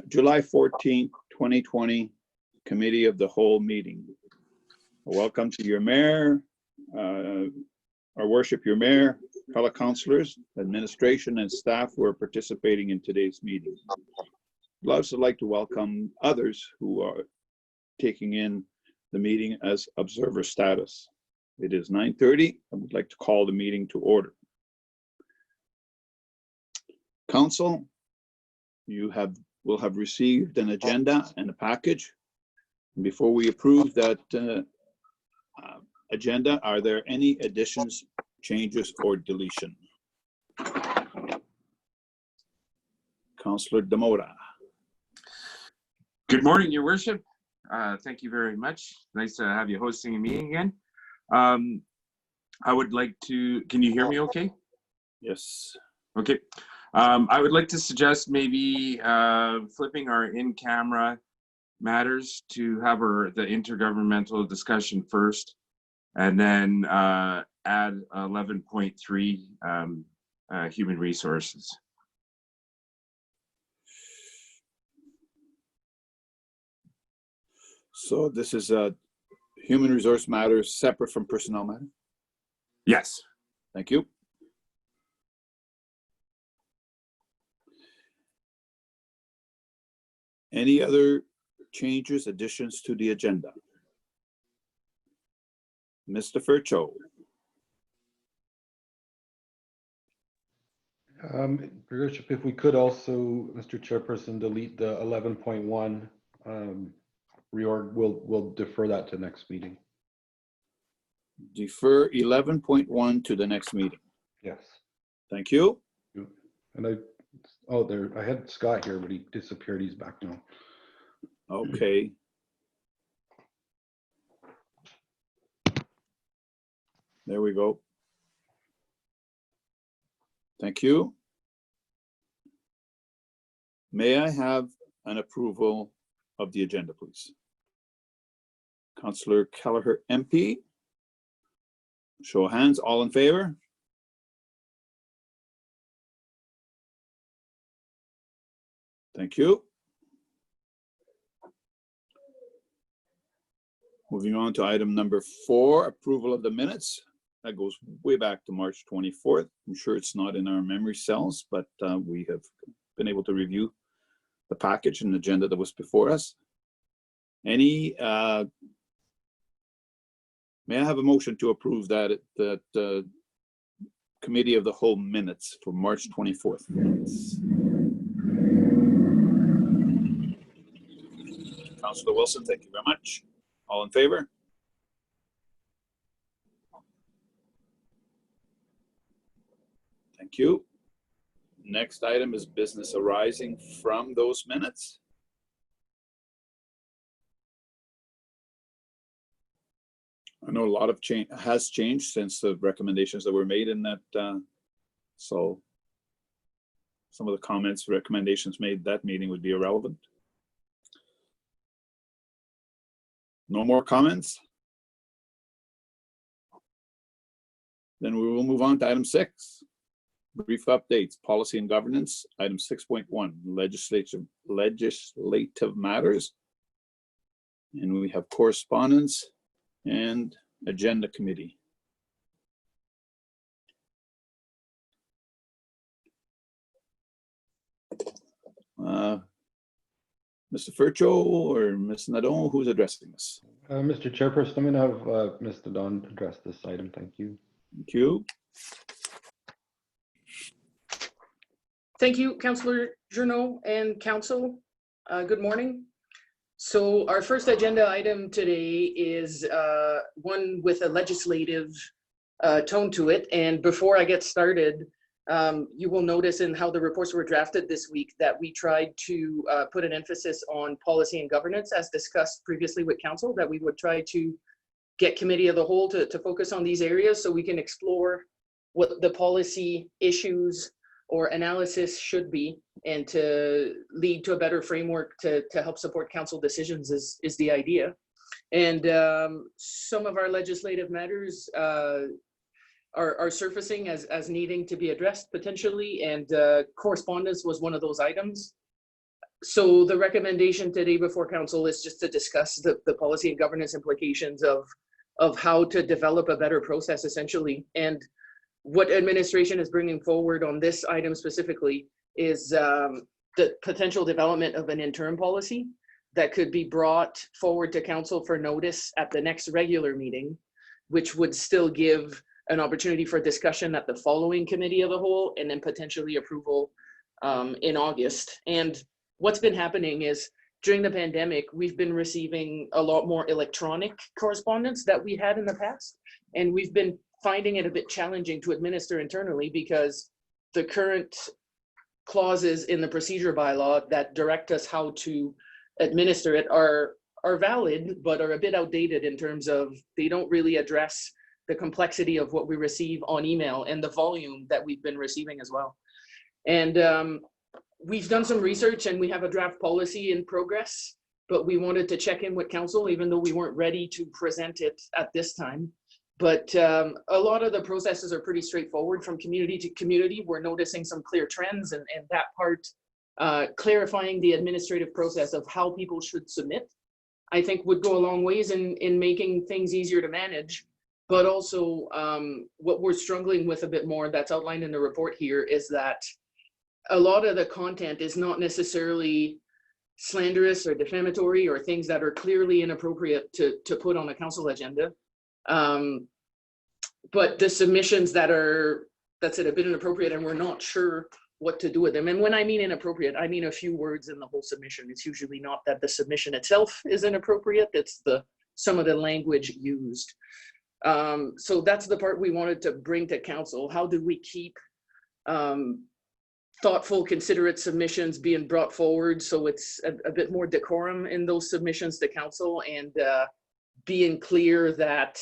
July 14th, 2020, Committee of the Whole meeting. Welcome to your mayor, our worship, your mayor, fellow councillors, administration, and staff who are participating in today's meeting. I'd also like to welcome others who are taking in the meeting as observer status. It is 9:30. I would like to call the meeting to order. Council, you will have received an agenda and a package. Before we approve that agenda, are there any additions, changes, or deletion? Councillor Demora. Good morning, Your Worship. Thank you very much. Nice to have you hosting a meeting again. I would like to, can you hear me okay? Yes. Okay. I would like to suggest maybe flipping our in-camera matters to have the intergovernmental discussion first, and then add 11.3 human resources. So this is a human resource matters separate from personnel matter? Yes. Thank you. Any other changes, additions to the agenda? Mr. Fercho. Your Worship, if we could also, Mr. Chairperson, delete the 11.1 reorg, we'll defer that to next meeting. Defer 11.1 to the next meeting. Yes. Thank you. And I had Scott here, but he disappeared. He's back now. Okay. There we go. Thank you. May I have an approval of the agenda, please? Councillor Kelleher, MP. Show of hands, all in favor? Thank you. Moving on to item number 4, approval of the minutes. That goes way back to March 24th. I'm sure it's not in our memory cells, but we have been able to review the package and agenda that was before us. Any, may I have a motion to approve that Committee of the Whole minutes for March 24th? Councillor Wilson, thank you very much. All in favor? Thank you. Next item is business arising from those minutes. I know a lot of change has changed since the recommendations that were made in that. So some of the comments, recommendations made that meeting would be irrelevant. No more comments? Then we will move on to item 6. Brief updates, policy and governance. Item 6.1, legislative matters. And we have correspondence and agenda committee. Mr. Fercho or Ms. Nadon, who's addressing this? Mr. Chairperson, I'm going to have Ms. Nadon address this item. Thank you. Thank you. Thank you, Councillor Journeau and Council. Good morning. So our first agenda item today is one with a legislative tone to it. And before I get started, you will notice in how the reports were drafted this week that we tried to put an emphasis on policy and governance as discussed previously with Council, that we would try to get Committee of the Whole to focus on these areas so we can explore what the policy issues or analysis should be, and to lead to a better framework to help support council decisions is the idea. And some of our legislative matters are surfacing as needing to be addressed potentially, and correspondence was one of those items. So the recommendation today before council is just to discuss the policy and governance implications of how to develop a better process essentially. And what administration is bringing forward on this item specifically is the potential development of an interim policy that could be brought forward to council for notice at the next regular meeting, which would still give an opportunity for discussion at the following committee of the whole, and then potentially approval in August. And what's been happening is during the pandemic, we've been receiving a lot more electronic correspondence that we had in the past. And we've been finding it a bit challenging to administer internally because the current clauses in the procedure bylaw that direct us how to administer it are valid, but are a bit outdated in terms of they don't really address the complexity of what we receive on email and the volume that we've been receiving as well. And we've done some research and we have a draft policy in progress, but we wanted to check in with council, even though we weren't ready to present it at this time. But a lot of the processes are pretty straightforward from community to community. We're noticing some clear trends, and that part, clarifying the administrative process of how people should submit, I think would go a long ways in making things easier to manage. But also what we're struggling with a bit more that's outlined in the report here is that a lot of the content is not necessarily slanderous or defamatory or things that are clearly inappropriate to put on a council agenda. But the submissions that's a bit inappropriate and we're not sure what to do with them. And when I mean inappropriate, I mean a few words in the whole submission. It's usually not that the submission itself is inappropriate, it's some of the language used. So that's the part we wanted to bring to council. How do we keep thoughtful, considerate submissions being brought forward so it's a bit more decorum in those submissions to council, and being clear that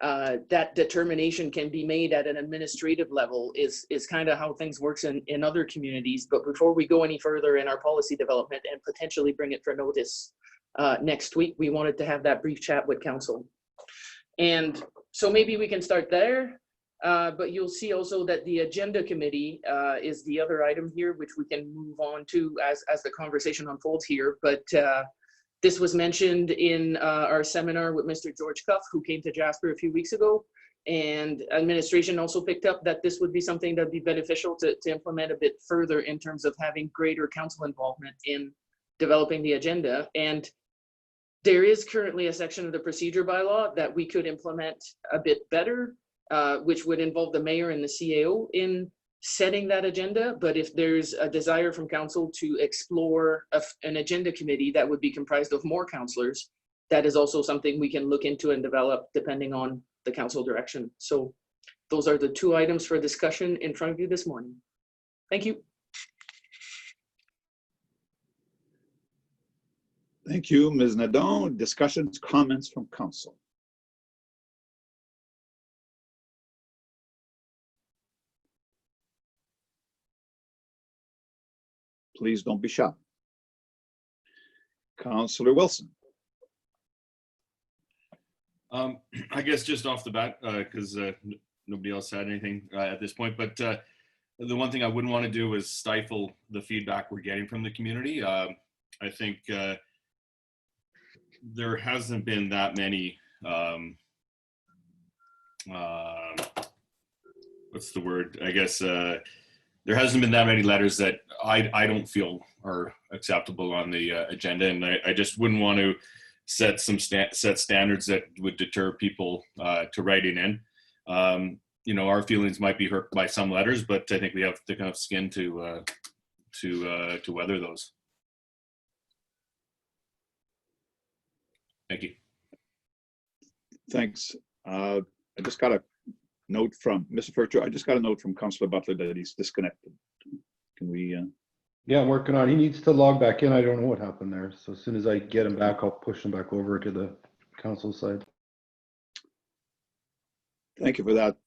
that determination can be made at an administrative level is kind of how things works in other communities. But before we go any further in our policy development and potentially bring it for notice next week, we wanted to have that brief chat with council. And so maybe we can start there, but you'll see also that the agenda committee is the other item here, which we can move on to as the conversation unfolds here. But this was mentioned in our seminar with Mr. George Cuff, who came to Jasper a few weeks ago, and administration also picked up that this would be something that'd be beneficial to implement a bit further in terms of having greater council involvement in developing the agenda. And there is currently a section of the procedure bylaw that we could implement a bit better, which would involve the mayor and the CAO in setting that agenda. But if there's a desire from council to explore an agenda committee that would be comprised of more councillors, that is also something we can look into and develop depending on the council direction. So those are the two items for discussion in front of you this morning. Thank you. Thank you, Ms. Nadon. Discussions, comments from council. Please don't be shy. Councillor Wilson. I guess just off the bat, because nobody else had anything at this point, but the one thing I wouldn't want to do is stifle the feedback we're getting from the community. I think there hasn't been that many, what's the word? I guess there hasn't been that many letters that I don't feel are acceptable on the agenda, and I just wouldn't want to set some set standards that would deter people to writing in. You know, our feelings might be hurt by some letters, but I think we have thick enough skin to weather those. Thank you. Thanks. I just got a note from Mr. Fercho. I just got a note from Councillor Butler that he's disconnected. Can we? Yeah, I'm working on it. He needs to log back in. I don't know what happened there. So as soon as I get him back, I'll push him back over to the council side. Thank you for that,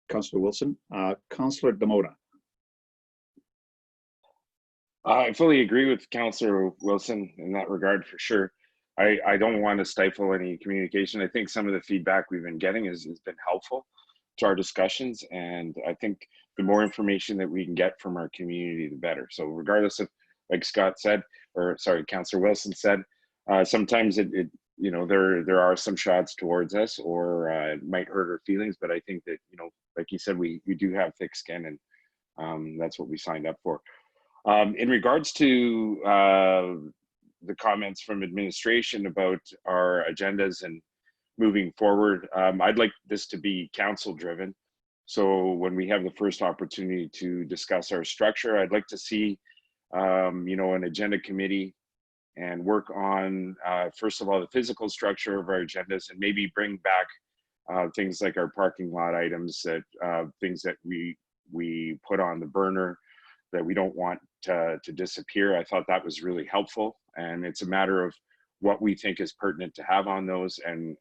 Councillor Wilson. Councillor Damota. I fully agree with Councillor Wilson in that regard, for sure. I don't want to stifle any communication. I think some of the feedback we've been getting has been helpful to our discussions. And I think the more information that we can get from our community, the better. So regardless of, like Scott said, or sorry, Councillor Wilson said, sometimes it you know, there are some shots towards us, or it might hurt our feelings. But I think that, you know, like you said, we do have thick skin, and that's what we signed up for. In regards to the comments from administration about our agendas and moving forward, I'd like this to be council driven. So when we have the first opportunity to discuss our structure, I'd like to see, you know, an agenda committee and work on, first of all, the physical structure of our agendas, and maybe bring back things like our parking lot items, that things that we put on the burner that we don't want to disappear. I thought that was really helpful, and it's a matter of what we think is pertinent to have on those, and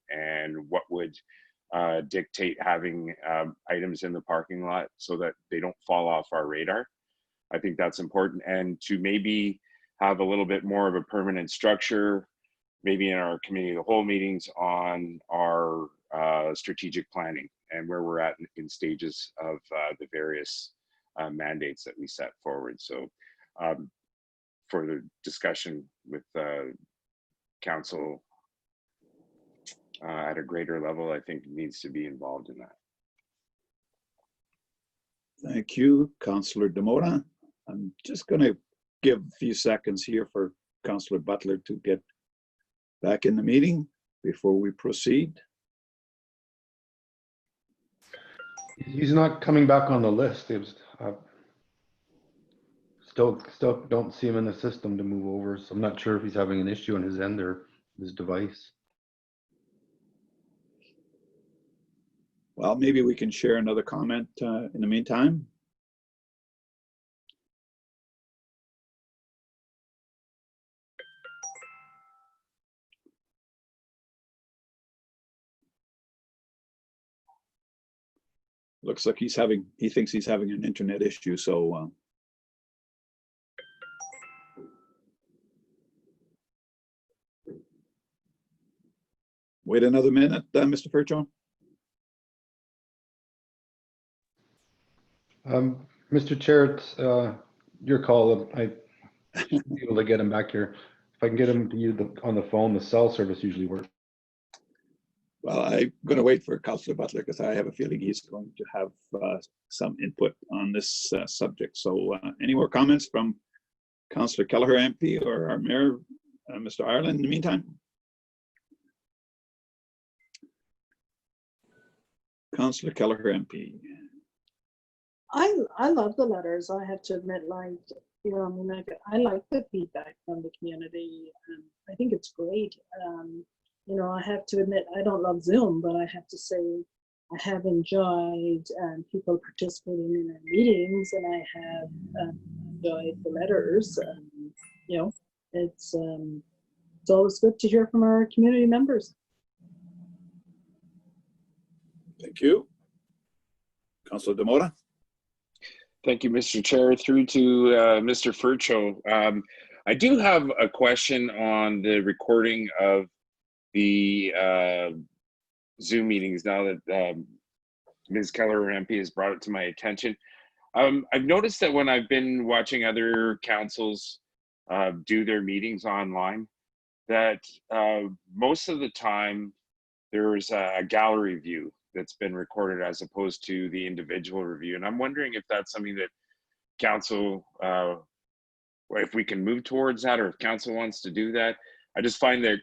what would dictate having items in the parking lot so that they don't fall off our radar. I think that's important, and to maybe have a little bit more of a permanent structure, maybe in our committee of the whole meetings, on our strategic planning and where we're at in stages of the various mandates that we set forward. So for the discussion with council at a greater level, I think needs to be involved in that. Thank you, Councillor Demota. I'm just going to give a few seconds here for Councillor Butler to get back in the meeting before we proceed. He's not coming back on the list. It was, still don't see him in the system to move over. So I'm not sure if he's having an issue on his end or his device. Well, maybe we can share another comment in the meantime. Looks like he thinks he's having an internet issue, so wait another minute, Mr. Fercho. Mr. Chair, it's your call. I should be able to get him back here. If I can get him to you on the phone, the cell service usually works. Well, I'm going to wait for Councillor Butler because I have a feeling he's going to have some input on this subject. So any more comments from Councillor Kelleher MP or our Mayor, Mr. Ireland, in the meantime? Councillor Kelleher MP. I love the letters. I have to admit, like, you know, I mean, I like the feedback from the community. I think it's great. You know, I have to admit, I don't love Zoom, but I have to say I have enjoyed people participating in our meetings, and I have enjoyed the letters. You know, it's always good to hear from our community members. Thank you. Councillor Demota. Thank you, Mr. Chair. Through to Mr. Fercho. I do have a question on the recording of the Zoom meetings now that Ms. Keller MP has brought it to my attention. I've noticed that when I've been watching other councils do their meetings online, that most of the time there's a gallery view that's been recorded as opposed to the individual review. And I'm wondering if that's something that council, if we can move towards that, or if council wants to do that. I just find that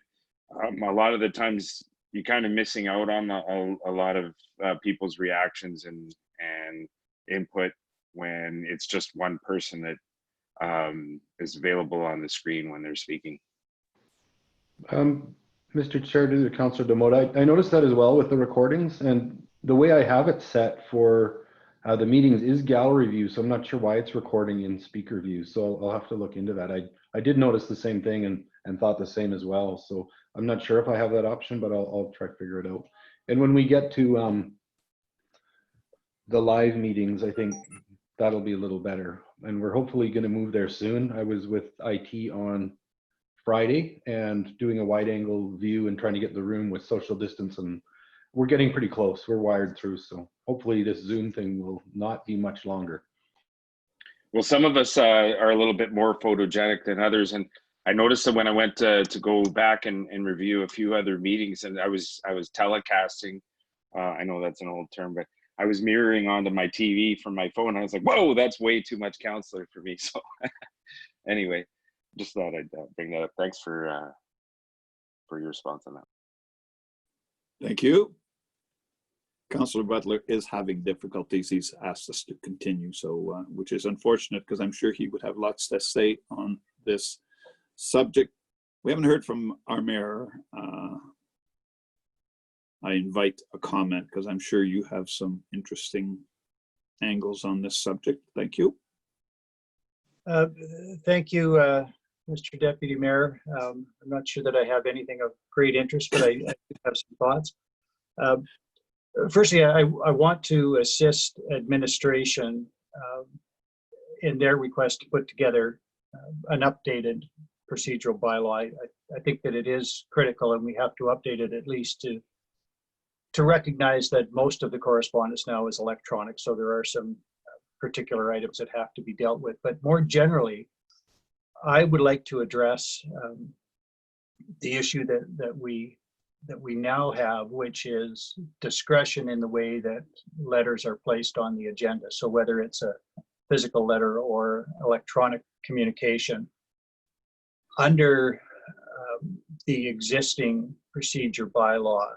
a lot of the times you're kind of missing out on a lot of people's reactions and input when it's just one person that is available on the screen when they're speaking. Mr. Chair, to Councillor Demota, I noticed that as well with the recordings, and the way I have it set for the meetings is gallery view, so I'm not sure why it's recording in speaker view. So I'll have to look into that. I did notice the same thing and thought the same as well. So I'm not sure if I have that option, but I'll try to figure it out. And when we get to the live meetings, I think that'll be a little better. And we're hopefully going to move there soon. I was with IT on Friday and doing a wide angle view and trying to get the room with social distance and we're getting pretty close. We're wired through, so hopefully this Zoom thing will not be much longer. Well, some of us are a little bit more photogenic than others, and I noticed that when I went to go back and review a few other meetings, and I was telecasting. I know that's an old term, but I was mirroring onto my TV from my phone. I was like, "Whoa, that's way too much counselor for me." So, anyway, just thought I'd bring that up. Thanks for your response on that. Thank you. Councillor Butler is having difficulties. He's asked us to continue, so which is unfortunate because I'm sure he would have lots to say on this subject. We haven't heard from our mayor. I invite a comment because I'm sure you have some interesting angles on this subject. Thank you. Thank you, Mr. Deputy Mayor. I'm not sure that I have anything of great interest, but I do have some thoughts. Firstly, I want to assist administration in their request to put together an updated procedural bylaw. I think that it is critical, and we have to update it at least to recognize that most of the correspondence now is electronic, so there are some particular items that have to be dealt with. But more generally, I would like to address the issue that we now have, which is discretion in the way that letters are placed on the agenda. So whether it's a physical letter or electronic communication, under the existing procedure bylaw,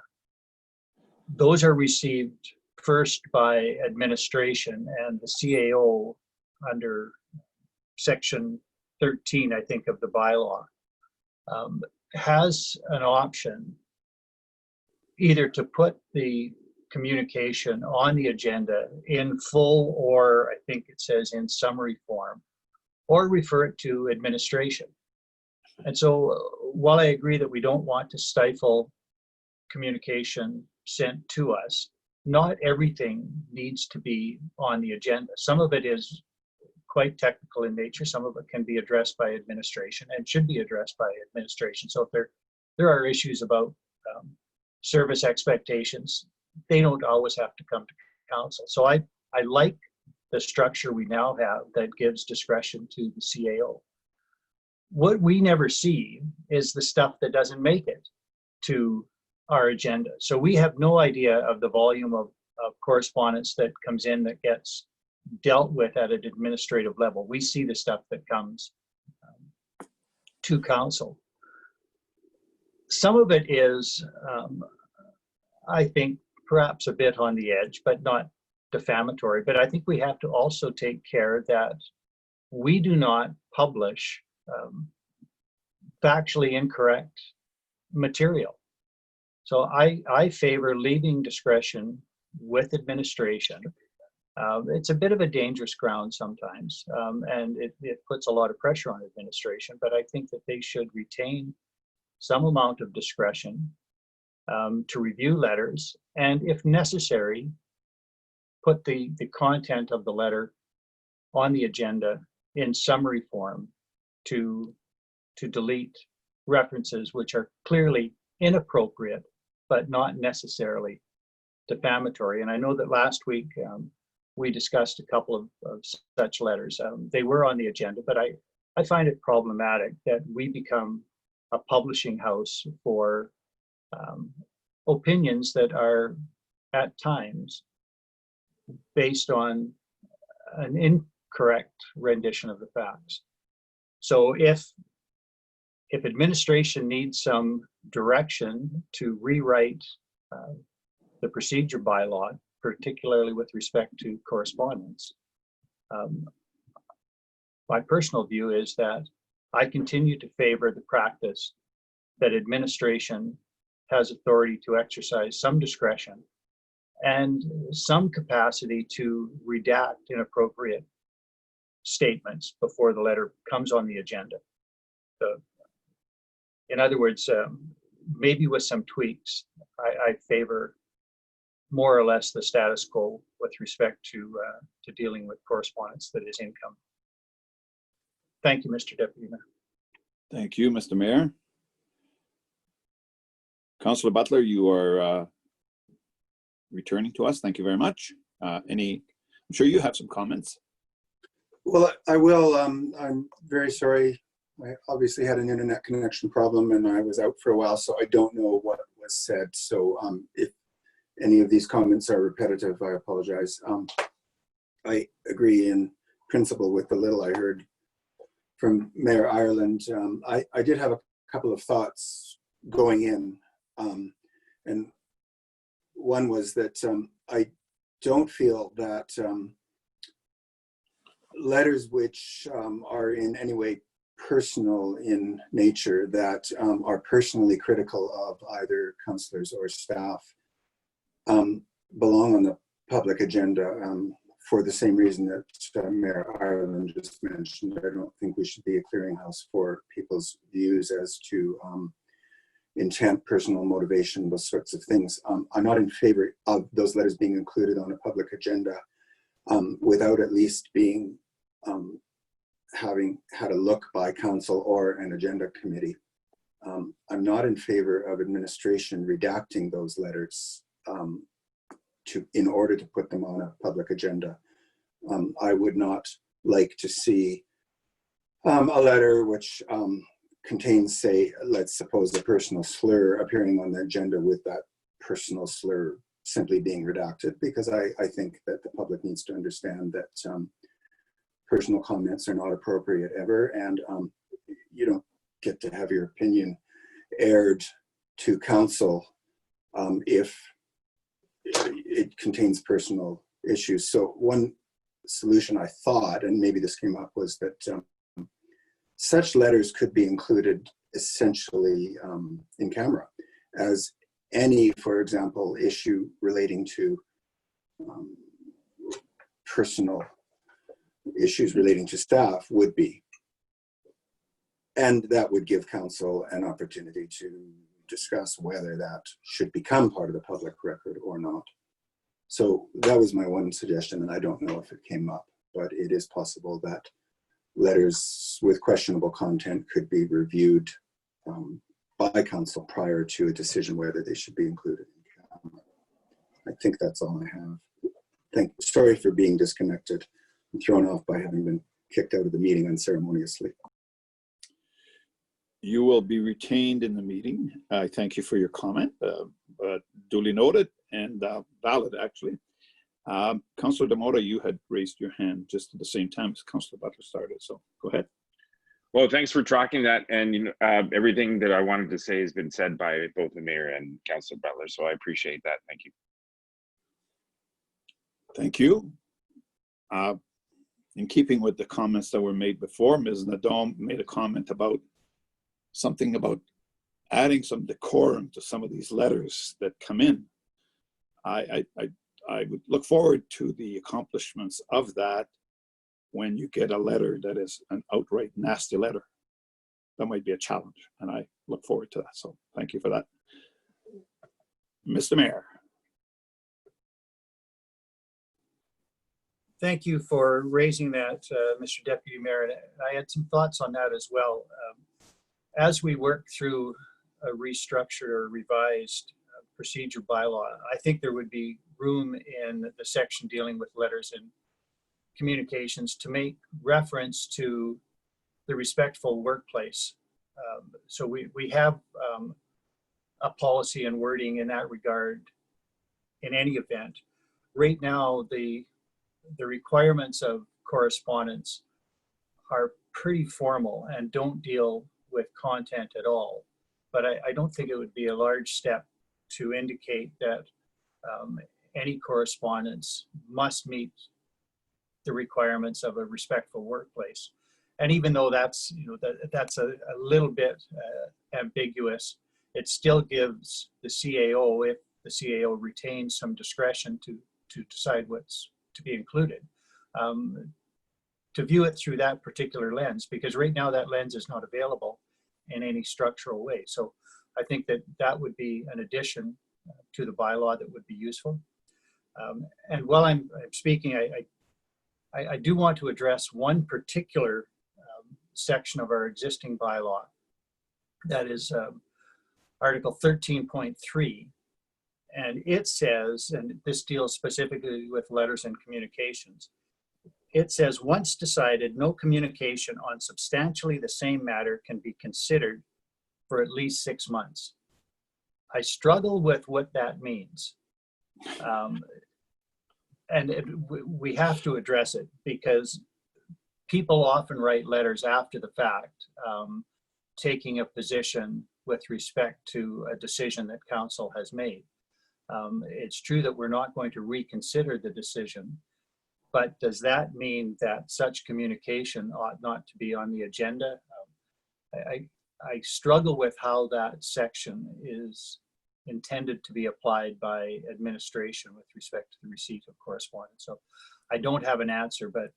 those are received first by administration, and the CAO under section 13, I think, of the bylaw has an option either to put the communication on the agenda in full, or I think it says in summary form, or refer it to administration. And so while I agree that we don't want to stifle communication sent to us, not everything needs to be on the agenda. Some of it is quite technical in nature. Some of it can be addressed by administration and should be addressed by administration. So if there are issues about service expectations, they don't always have to come to council. So I like the structure we now have that gives discretion to the CAO. What we never see is the stuff that doesn't make it to our agenda. So we have no idea of the volume of correspondence that comes in that gets dealt with at an administrative level. We see the stuff that comes to council. Some of it is, I think, perhaps a bit on the edge, but not defamatory. But I think we have to also take care that we do not publish factually incorrect material. So I favor leaving discretion with administration. It's a bit of a dangerous ground sometimes, and it puts a lot of pressure on administration, but I think that they should retain some amount of discretion to review letters, and if necessary, put the content of the letter on the agenda in summary form to delete references which are clearly inappropriate, but not necessarily defamatory. And I know that last week we discussed a couple of such letters. They were on the agenda, but I find it problematic that we become a publishing house for opinions that are at times based on an incorrect rendition of the facts. So if administration needs some direction to rewrite the procedure bylaw, particularly with respect to correspondence, my personal view is that I continue to favor the practice that administration has authority to exercise some discretion and some capacity to redact inappropriate statements before the letter comes on the agenda. In other words, maybe with some tweaks, I favor more or less the status quo with respect to dealing with correspondence that is income. Thank you, Mr. Deputy Mayor. Thank you, Mr. Mayor. Councillor Butler, you are returning to us. Thank you very much. I'm sure you have some comments. Well, I will. I'm very sorry. I obviously had an internet connection problem and I was out for a while, so I don't know what was said. So if any of these comments are repetitive, I apologize. I agree in principle with the little I heard from Mayor Ireland. I did have a couple of thoughts going in. And one was that I don't feel that letters which are in any way personal in nature, that are personally critical of either councillors or staff, belong on the public agenda for the same reason that Mayor Ireland just mentioned. I don't think we should be a clearinghouse for people's views as to intent, personal motivation, those sorts of things. I'm not in favor of those letters being included on a public agenda without at least being having had a look by council or an agenda committee. I'm not in favor of administration redacting those letters in order to put them on a public agenda. I would not like to see a letter which contains, say, let's suppose a personal slur appearing on the agenda with that personal slur simply being redacted, because I think that the public needs to understand that personal comments are not appropriate ever, and you don't get to have your opinion aired to council if it contains personal issues. So one solution I thought, and maybe this came up, was that such letters could be included essentially in camera as any, for example, issue relating to personal issues relating to staff would be. And that would give council an opportunity to discuss whether that should become part of the public record or not. So that was my one suggestion, and I don't know if it came up, but it is possible that letters with questionable content could be reviewed by council prior to a decision whether they should be included in camera. I think that's all I have. Sorry for being disconnected and thrown off by having been kicked out of the meeting unceremoniously. You will be retained in the meeting. I thank you for your comment, but duly noted and valid, actually. Councillor Demota, you had raised your hand just at the same time as Councillor Butler started, so go ahead. Well, thanks for tracking that, and everything that I wanted to say has been said by both the mayor and Councillor Butler, so I appreciate that. Thank you. Thank you. In keeping with the comments that were made before, Ms. Nadom made a comment about something about adding some decorum to some of these letters that come in. I would look forward to the accomplishments of that when you get a letter that is an outright nasty letter. That might be a challenge, and I look forward to that. So thank you for that. Mr. Mayor. Thank you for raising that, Mr. Deputy Mayor. I had some thoughts on that as well. As we work through a restructured or revised procedure bylaw, I think there would be room in the section dealing with letters and communications to make reference to the respectful workplace. So we have a policy and wording in that regard in any event. Right now, the requirements of correspondence are pretty formal and don't deal with content at all. But I don't think it would be a large step to indicate that any correspondence must meet the requirements of a respectful workplace. And even though that's, that's a little bit ambiguous, it still gives the CAO, if the CAO retains some discretion to decide what's to be included, to view it through that particular lens, because right now that lens is not available in any structural way. So I think that would be an addition to the bylaw that would be useful. And while I'm speaking, I do want to address one particular section of our existing bylaw, that is Article 13.3. And it says, and this deals specifically with letters and communications, it says, once decided, no communication on substantially the same matter can be considered for at least 6 months. I struggle with what that means. We have to address it because people often write letters after the fact, taking a position with respect to a decision that council has made. It's true that we're not going to reconsider the decision, but does that mean that such communication ought not to be on the agenda? I struggle with how that section is intended to be applied by administration with respect to the receipt of correspondence. So I don't have an answer, but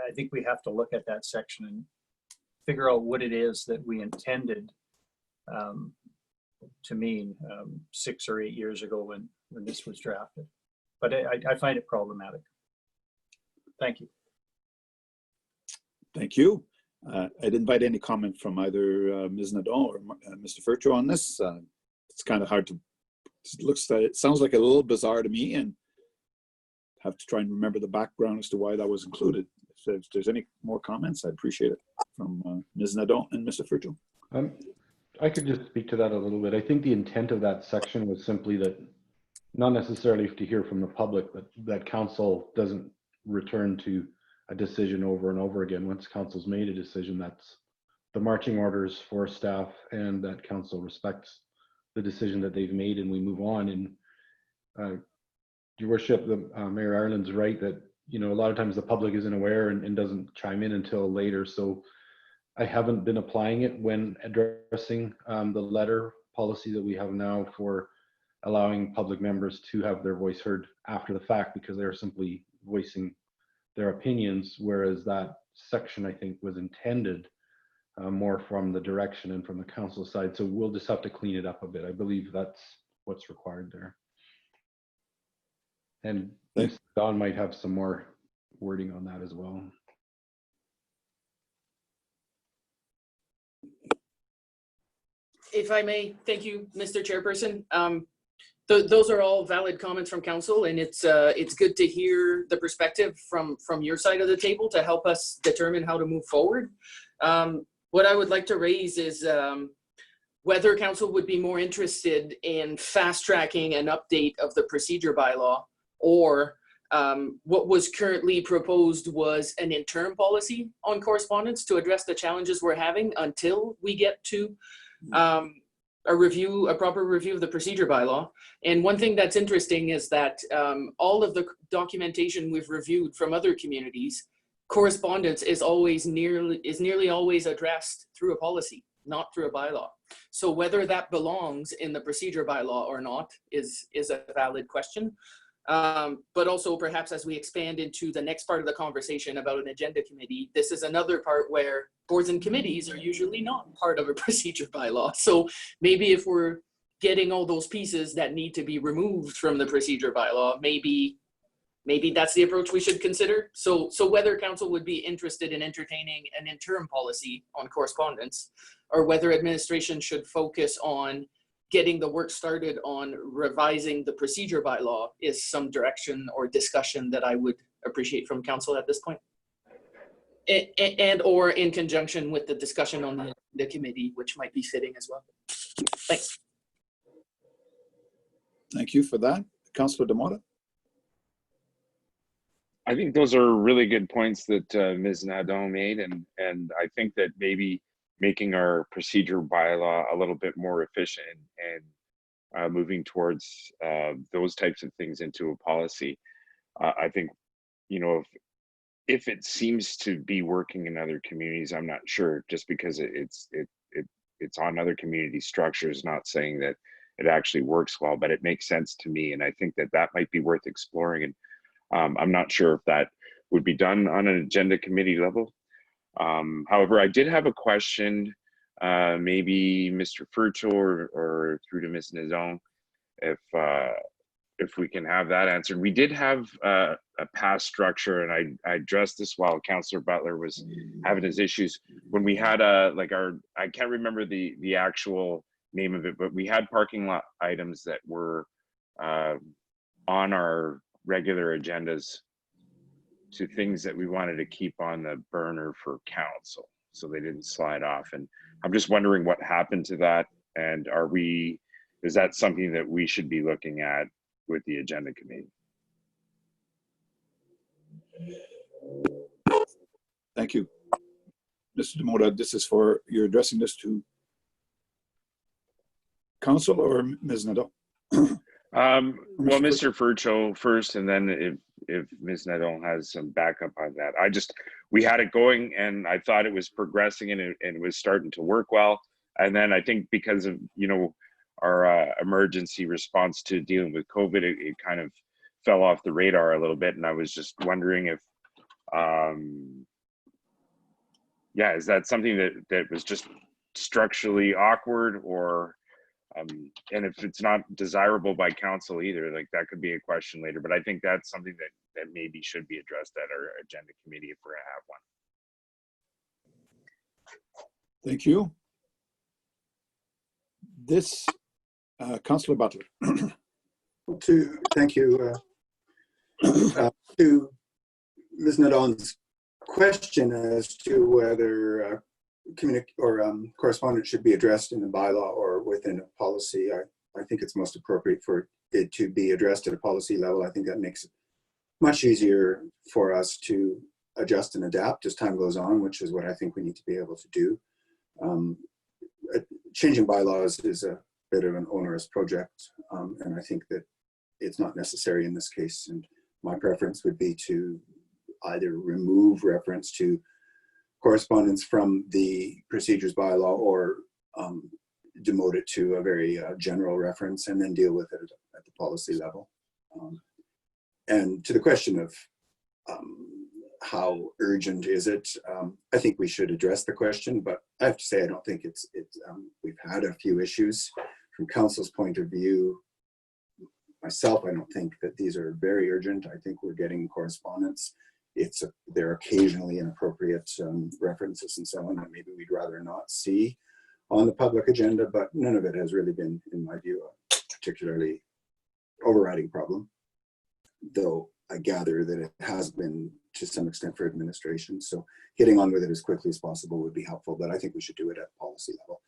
I think we have to look at that section and figure out what it is that we intended to mean 6 or 8 years ago when this was drafted. But I find it problematic. Thank you. Thank you. I'd invite any comment from either Ms. Nadon or Mr. Fercho on this. It's kind of hard to, it sounds like a little bizarre to me, and have to try and remember the background as to why that was included. If there's any more comments, I'd appreciate it from Ms. Nadon and Mr. Fercho. I could just speak to that a little bit. I think the intent of that section was simply that, not necessarily to hear from the public, but that council doesn't return to a decision over and over again. Once council's made a decision, that's the marching orders for staff, and that council respects the decision that they've made, and we move on. And Your Worship, Mayor Ireland's right that, you know, a lot of times the public isn't aware and doesn't chime in until later. So I haven't been applying it when addressing the letter policy that we have now for allowing public members to have their voice heard after the fact, because they're simply voicing their opinions, whereas that section, I think, was intended more from the direction and from the council side. So we'll just have to clean it up a bit. I believe that's what's required there. And Don might have some more wording on that as well. If I may, thank you, Mr. Chairperson. Those are all valid comments from council, and it's good to hear the perspective from your side of the table to help us determine how to move forward. What I would like to raise is whether council would be more interested in fast tracking an update of the procedure bylaw, or what was currently proposed was an interim policy on correspondence to address the challenges we're having until we get to a proper review of the procedure bylaw. And one thing that's interesting is that all of the documentation we've reviewed from other communities, correspondence is nearly always addressed through a policy, not through a bylaw. So whether that belongs in the procedure bylaw or not is a valid question. But also perhaps as we expand into the next part of the conversation about an agenda committee, this is another part where boards and committees are usually not part of a procedure bylaw. So maybe if we're getting all those pieces that need to be removed from the procedure bylaw, maybe that's the approach we should consider. So whether council would be interested in entertaining an interim policy on correspondence, or whether administration should focus on getting the work started on revising the procedure bylaw, is some direction or discussion that I would appreciate from council at this point. And or in conjunction with the discussion on the committee, which might be fitting as well. Thanks. Thank you for that. Councillor Demota. I think those are really good points that Ms. Nadon made, and I think that maybe making our procedure bylaw a little bit more efficient and moving towards those types of things into a policy. I think, you know, if it seems to be working in other communities, I'm not sure, just because it's on other community structures, not saying that it actually works well, but it makes sense to me. And I think that might be worth exploring. And I'm not sure if that would be done on an agenda committee level. However, I did have a question, maybe Mr. Fercho or through to Ms. Nadon, if we can have that answered. We did have a past structure, and I addressed this while Councillor Butler was having his issues. When we had I can't remember the actual name of it, but we had parking lot items that were on our regular agendas to things that we wanted to keep on the burner for council, so they didn't slide off. And I'm just wondering what happened to that, and is that something that we should be looking at with the agenda committee? Thank you. Mr. Demota, this is for, you're addressing this to council or Ms. Nadeau? Well, Mr. Fercho first, and then if Ms. Nadeau has some backup on that. We had it going and I thought it was progressing and it was starting to work well. And then I think because of, our emergency response to dealing with COVID, it kind of fell off the radar a little bit. And I was just wondering if, is that something that was just structurally awkward, or and if it's not desirable by council either, like that could be a question later. But I think that's something that maybe should be addressed at our agenda committee if we're gonna have one. Thank you. This, Councillor Butler. Thank you. To Ms. Nadeau's question as to whether correspondence should be addressed in the bylaw or within a policy, I think it's most appropriate for it to be addressed at a policy level. I think that makes it much easier for us to adjust and adapt as time goes on, which is what I think we need to be able to do. Changing bylaws is a bit of an onerous project, and I think that it's not necessary in this case. And my preference would be to either remove reference to correspondence from the procedures bylaw or demote it to a very general reference and then deal with it at the policy level. And to the question of how urgent is it, I think we should address the question, but I have to say I don't think it's we've had a few issues from council's point of view. Myself, I don't think that these are very urgent. I think we're getting correspondence. There are occasionally inappropriate references and so on that maybe we'd rather not see on the public agenda, but none of it has really been, in my view, a particularly overriding problem, though I gather that it has been to some extent for administration. So getting on with it as quickly as possible would be helpful, but I think we should do it at policy level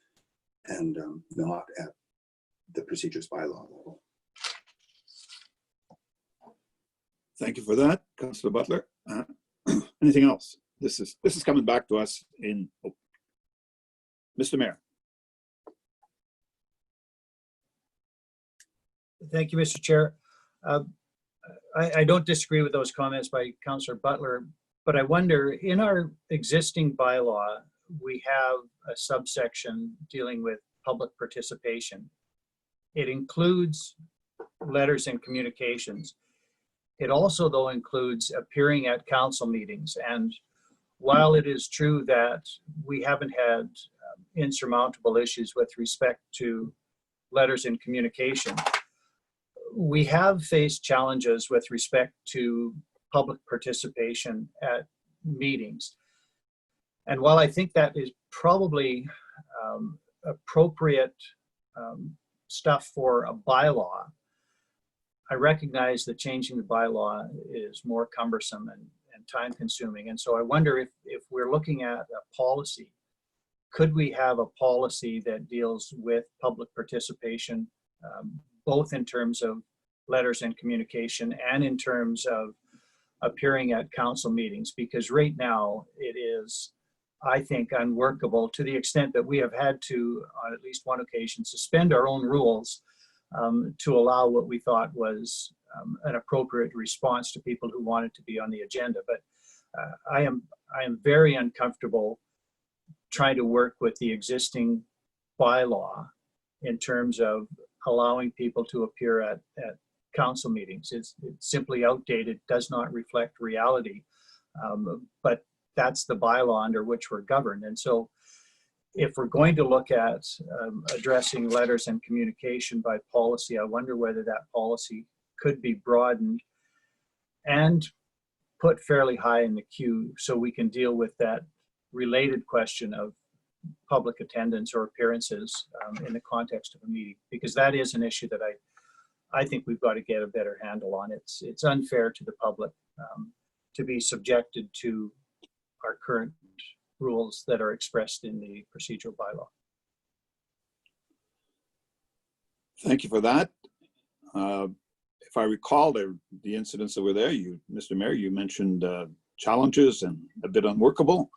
and not at the procedures bylaw level. Thank you for that, Councillor Butler. Anything else? This is coming back to us in Mr. Mayor. Thank you, Mr. Chair. I don't disagree with those comments by Councillor Butler, but I wonder, in our existing bylaw, we have a subsection dealing with public participation. It includes letters and communications. It also, though, includes appearing at council meetings. And while it is true that we haven't had insurmountable issues with respect to letters and communication, we have faced challenges with respect to public participation at meetings. And while I think that is probably appropriate stuff for a bylaw, I recognize that changing the bylaw is more cumbersome and time consuming. And so I wonder if we're looking at a policy, could we have a policy that deals with public participation, both in terms of letters and communication and in terms of appearing at council meetings? Because right now it is, I think, unworkable to the extent that we have had to, on at least one occasion, suspend our own rules to allow what we thought was an appropriate response to people who wanted to be on the agenda. But I am very uncomfortable trying to work with the existing bylaw in terms of allowing people to appear at council meetings. It's simply outdated, does not reflect reality, but that's the bylaw under which we're governed. And so if we're going to look at addressing letters and communication by policy, I wonder whether that policy could be broadened and put fairly high in the queue so we can deal with that related question of public attendance or appearances in the context of a meeting, because that is an issue that I think we've got to get a better handle on it. It's unfair to the public to be subjected to our current rules that are expressed in the procedural bylaw. Thank you for that. If I recall the incidents that were there, Mr. Mayor, you mentioned challenges and a bit unworkable.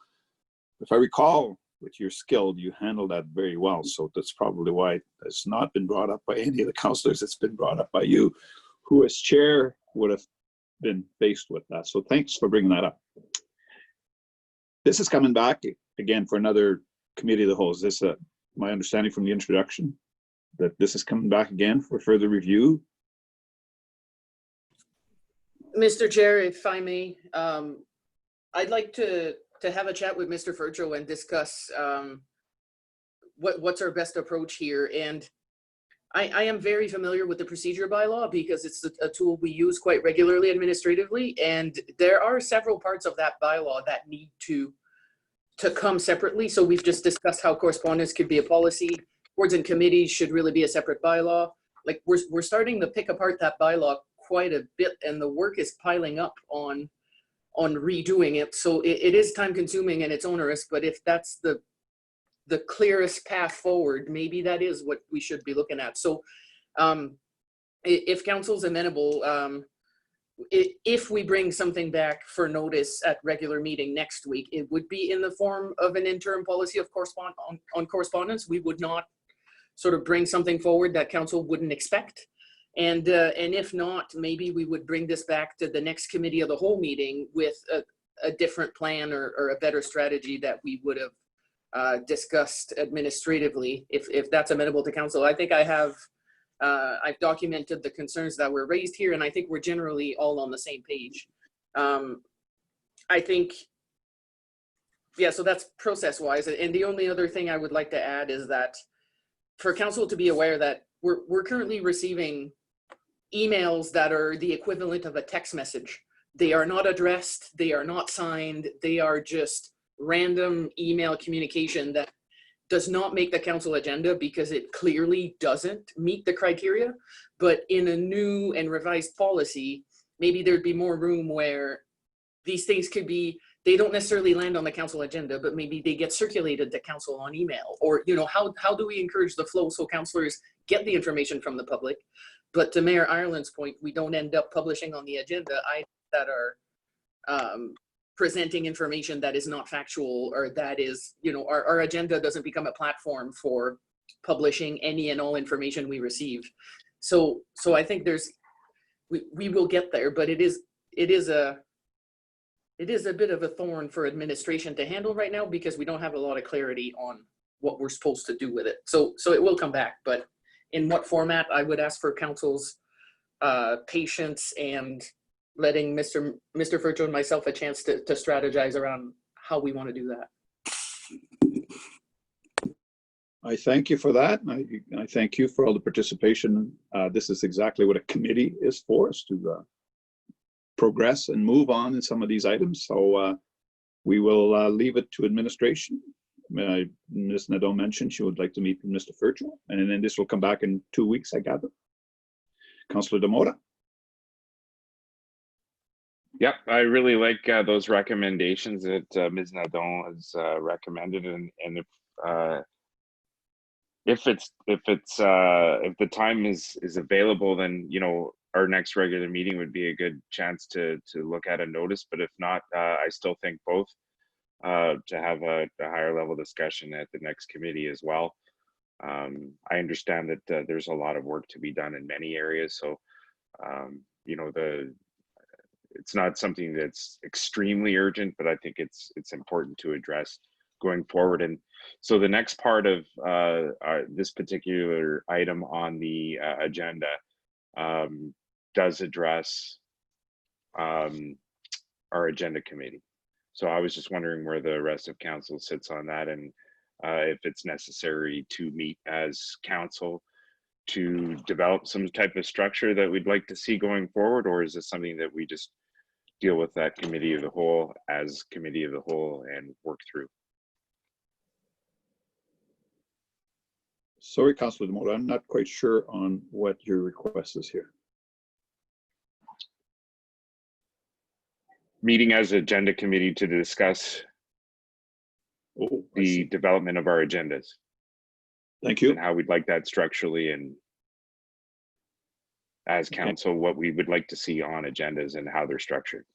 If I recall, with your skill, you handled that very well. So that's probably why it's not been brought up by any of the councillors. It's been brought up by you, who as chair would have been faced with that. So thanks for bringing that up. This is coming back again for another committee of the whole. Is this my understanding from the introduction that this is coming back again for further review? Mr. Chair, if I may, I'd like to have a chat with Mr. Fercho and discuss what's our best approach here. And I am very familiar with the procedure bylaw because it's a tool we use quite regularly administratively. And there are several parts of that bylaw that need to come separately. So we've just discussed how correspondence could be a policy. Boards and committees should really be a separate bylaw. Like we're starting to pick apart that bylaw quite a bit, and the work is piling up on redoing it. So it is time consuming and it's onerous, but if that's the clearest path forward, maybe that is what we should be looking at. So if council's amenable, if we bring something back for notice at regular meeting next week, it would be in the form of an interim policy of correspondence. We would not sort of bring something forward that council wouldn't expect. And if not, maybe we would bring this back to the next committee of the whole meeting with a different plan or a better strategy that we would have discussed administratively, if that's amenable to council. I think I've documented the concerns that were raised here, and I think we're generally all on the same page. I think, yeah, so that's process-wise. And the only other thing I would like to add is that for council to be aware that we're currently receiving emails that are the equivalent of a text message. They are not addressed, they are not signed, they are just random email communication that does not make the council agenda because it clearly doesn't meet the criteria. But in a new and revised policy, maybe there'd be more room where these things could be, they don't necessarily land on the council agenda, but maybe they get circulated to council on email. Or, you know, how do we encourage the flow so councillors get the information from the public? But to Mayor Ireland's point, we don't end up publishing on the agenda items that are presenting information that is not factual, or that is, you know, our agenda doesn't become a platform for publishing any and all information we receive. So I think we will get there, but it is a bit of a thorn for administration to handle right now because we don't have a lot of clarity on what we're supposed to do with it. So it will come back, but in what format, I would ask for council's patience and letting Mr. Fercho and myself a chance to strategize around how we want to do that. I thank you for that. I thank you for all the participation. This is exactly what a committee is for, is to progress and move on in some of these items. So we will leave it to administration. Ms. Nadeau mentioned she would like to meet with Mr. Fercho, and then this will come back in 2 weeks, I gather. Councillor Demota. Yep, I really like those recommendations that Ms. Nadeau has recommended, and if the time is available, then, you know, our next regular meeting would be a good chance to look at a notice. But if not, I still think both to have a higher level discussion at the next committee as well. I understand that there's a lot of work to be done in many areas, so you know, it's not something that's extremely urgent, but I think it's important to address going forward. And so the next part of this particular item on the agenda does address our agenda committee. So I was just wondering where the rest of council sits on that, and if it's necessary to meet as council to develop some type of structure that we'd like to see going forward, or is this something that we just deal with that committee of the whole as committee of the whole and work through? Sorry, Councillor Demola, I'm not quite sure on what your request is here. Meeting as agenda committee to discuss Oh, I the see. development of our agendas Thank you. and how we'd like that structurally, and as Okay. council, what we would like to see on agendas and how they're structured.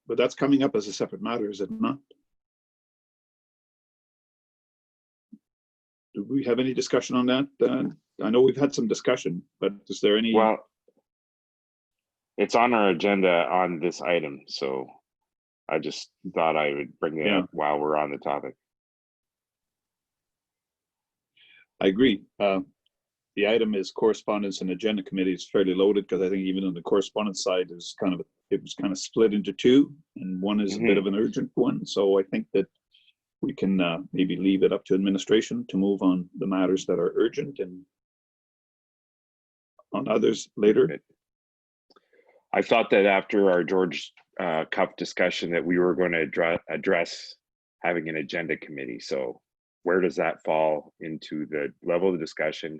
But that's coming up as a separate matter, is it not? Do we have any discussion on that? I know we've had some discussion, but is there any? Well, it's on our agenda on this item, so I just thought I would bring it up while we're on the topic. I agree. The item is correspondence and agenda committee. It's fairly loaded because I think even on the correspondence side is it was kind of split into two, and one is a bit of an urgent one. So I think that we can maybe leave it up to administration to move on the matters that are urgent and on others later. I thought that after our George Cup discussion that we were going to address having an agenda committee. So where does that fall into the level of discussion,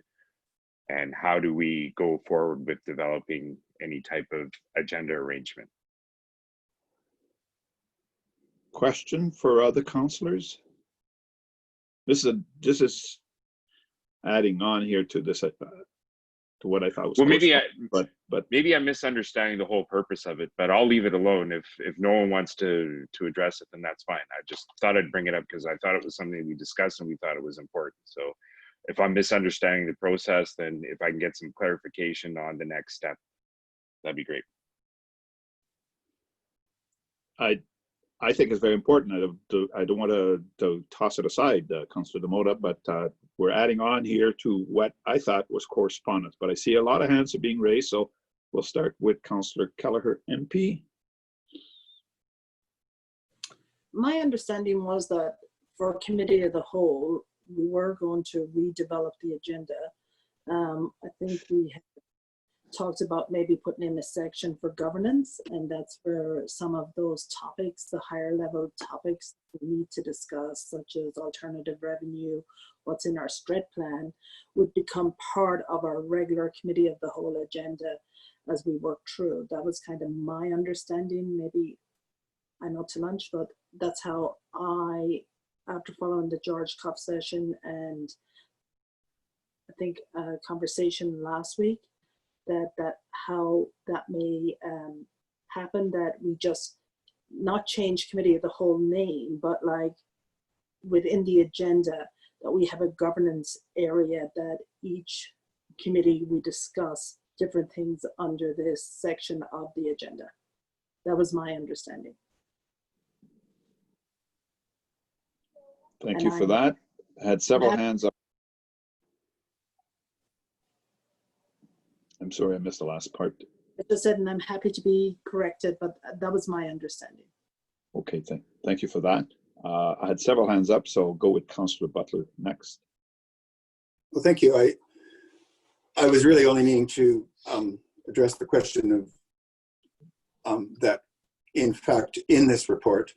and how do we go forward with developing any type of agenda arrangement? Question for other councillors? This is adding on here to this to what I thought was. Well, maybe but maybe I'm misunderstanding the whole purpose of it, but I'll leave it alone. If no one wants to address it, then that's fine. I just thought I'd bring it up because I thought it was something we discussed and we thought it was important. So if I'm misunderstanding the process, then if I can get some clarification on the next step, that'd be great. I think it's very important. I don't want to toss it aside, Councillor Demola, but we're adding on here to what I thought was correspondence. But I see a lot of hands are being raised, so we'll start with Councillor Kelleher, MP. My understanding was that for committee of the whole, we were going to redevelop the agenda. I think we had talked about maybe putting in a section for governance, and that's where some of those topics, the higher level topics we need to discuss, such as alternative revenue, what's in our STRET plan, would become part of our regular committee of the whole agenda as we work through. That was kind of my understanding. Maybe I know to lunch, but that's how after following the George Cup session and I think a conversation last week, that how that may happen, that we just not change committee of the whole name, but like within the agenda, that we have a governance area that each committee we discuss different things under this section of the agenda. That was my understanding. Thank you for that. I had several hands up. I'm sorry, I missed the last part. I just said, and I'm happy to be corrected, but that was my understanding. Okay, thank you for that. I had several hands up, so go with Councillor Butler next. Well, thank you. I was really only meaning to address the question of that, in fact, in this report,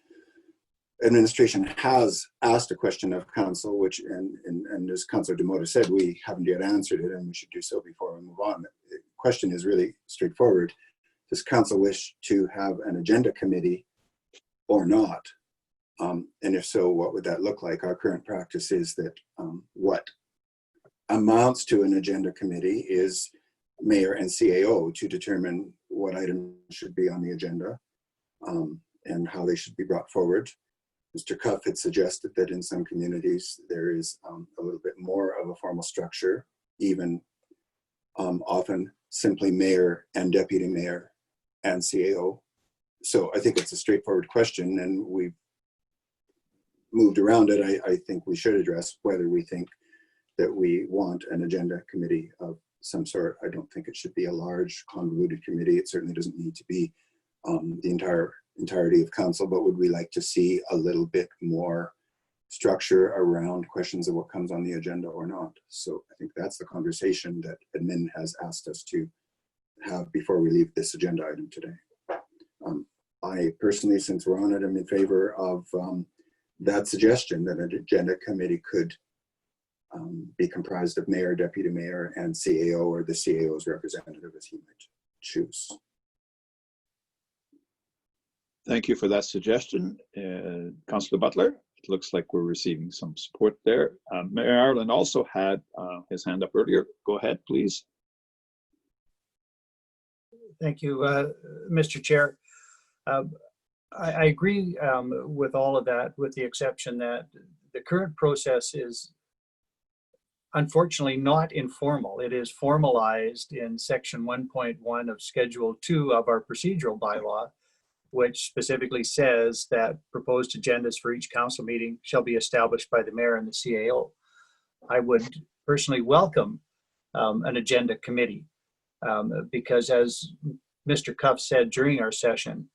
administration has asked a question of council, which, and as Councillor Demola said, we haven't yet answered it, and we should do so before we move on. The question is really straightforward. Does council wish to have an agenda committee or not? And if so, what would that look like? Our current practice is that what amounts to an agenda committee is mayor and CAO to determine what items should be on the agenda and how they should be brought forward. Mr. Cuff had suggested that in some communities there is a little bit more of a formal structure, even often simply mayor and deputy mayor and CAO. So I think it's a straightforward question, and we've moved around it. I think we should address whether we think that we want an agenda committee of some sort. I don't think it should be a large convoluted committee. It certainly doesn't need to be the entirety of council, but would we like to see a little bit more structure around questions of what comes on the agenda or not? So I think that's the conversation that admin has asked us to have before we leave this agenda item today. I personally, since we're on it, am in favor of that suggestion that an agenda committee could be comprised of mayor, deputy mayor, and CAO, or the CAO's representative as he might choose. Thank you for that suggestion. Councillor Butler, it looks like we're receiving some support there. Mayor Ireland also had his hand up earlier. Go ahead, please. Thank you, Mr. Chair. I agree with all of that, with the exception that the current process is unfortunately not informal. It is formalized in section 1.1 of Schedule 2 of our procedural bylaw, which specifically says that proposed agendas for each council meeting shall be established by the mayor and the CAO. I would personally welcome an agenda committee because, as Mr. Cuff said during our session,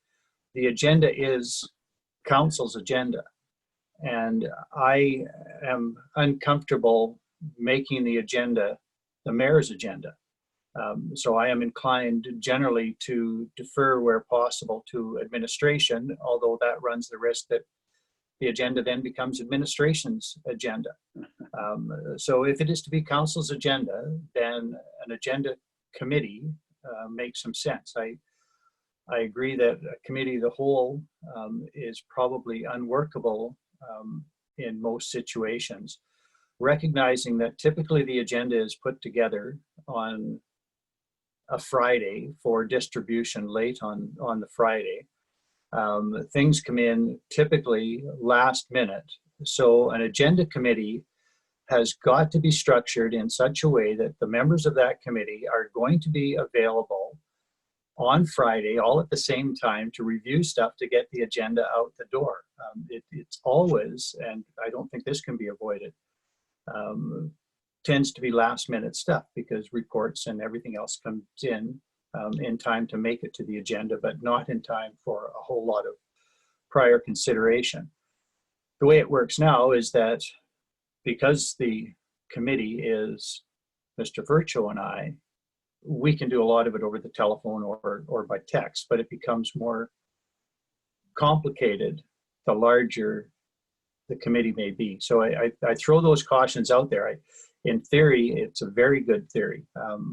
the agenda is council's agenda. And I am uncomfortable making the agenda the mayor's agenda. So I am inclined generally to defer where possible to administration, although that runs the risk that the agenda then becomes administration's agenda. So if it is to be council's agenda, then an agenda committee makes some sense. I agree that a committee of the whole is probably unworkable in most situations, recognizing that typically the agenda is put together on a Friday for distribution late on the Friday. Things come in typically last minute. So an agenda committee has got to be structured in such a way that the members of that committee are going to be available on Friday, all at the same time, to review stuff to get the agenda out the door. It's always, and I don't think this can be avoided, tends to be last minute stuff because reports and everything else comes in time to make it to the agenda, but not in time for a whole lot of prior consideration. The way it works now is that because the committee is Mr. Fercho and I, we can do a lot of it over the telephone or by text, but it becomes more complicated the larger the committee may be. So I throw those cautions out there. In theory, it's a very good theory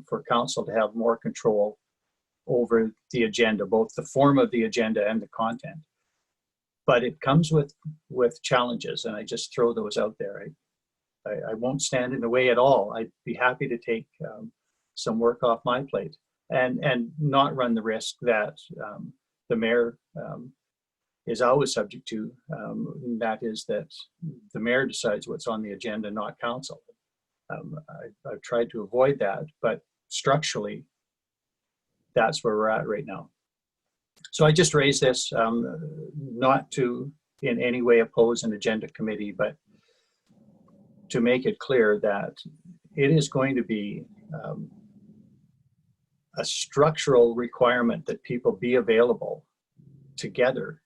for council to have more control over the agenda, both the form of the agenda and the content. But it comes with challenges, and I just throw those out there. I won't stand in the way at all. I'd be happy to take some work off my plate and not run the risk that the mayor is always subject to. That is that the mayor decides what's on the agenda, not council. I've tried to avoid that, but structurally, that's where we're at right now. So I just raised this not to in any way oppose an agenda committee, but to make it clear that it is going to be a structural requirement that people be available together,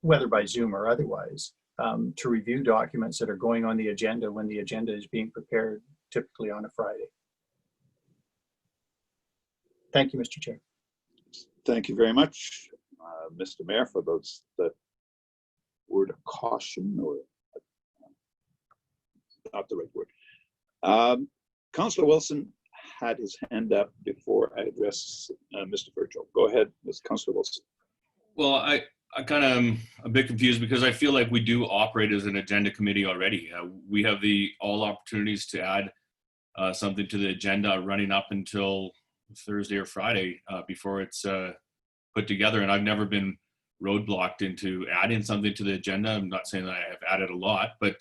whether by Zoom or otherwise, to review documents that are going on the agenda when the agenda is being prepared, typically on a Friday. Thank you, Mr. Chair. Thank you very much, Mr. Mayor, for that word of caution, or not the right word. Councillor Wilson had his hand up before I address Mr. Fercho. Go ahead, Councillor Wilson. Well, I kind of am a bit confused because I feel like we do operate as an agenda committee already. We have all opportunities to add something to the agenda running up until Thursday or Friday before it's put together. And I've never been roadblocked into adding something to the agenda. I'm not saying that I have added a lot, but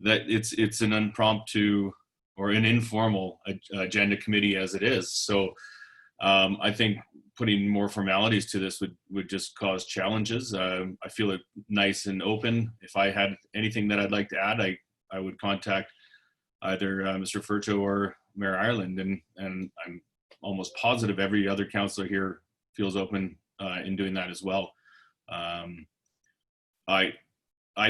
that it's an impromptu or an informal agenda committee as it is. So I think putting more formalities to this would just cause challenges. I feel it nice and open. If I had anything that I'd like to add, I would contact either Mr. Fercho or Mayor Ireland, and I'm almost positive every other councillor here feels open in doing that as well. I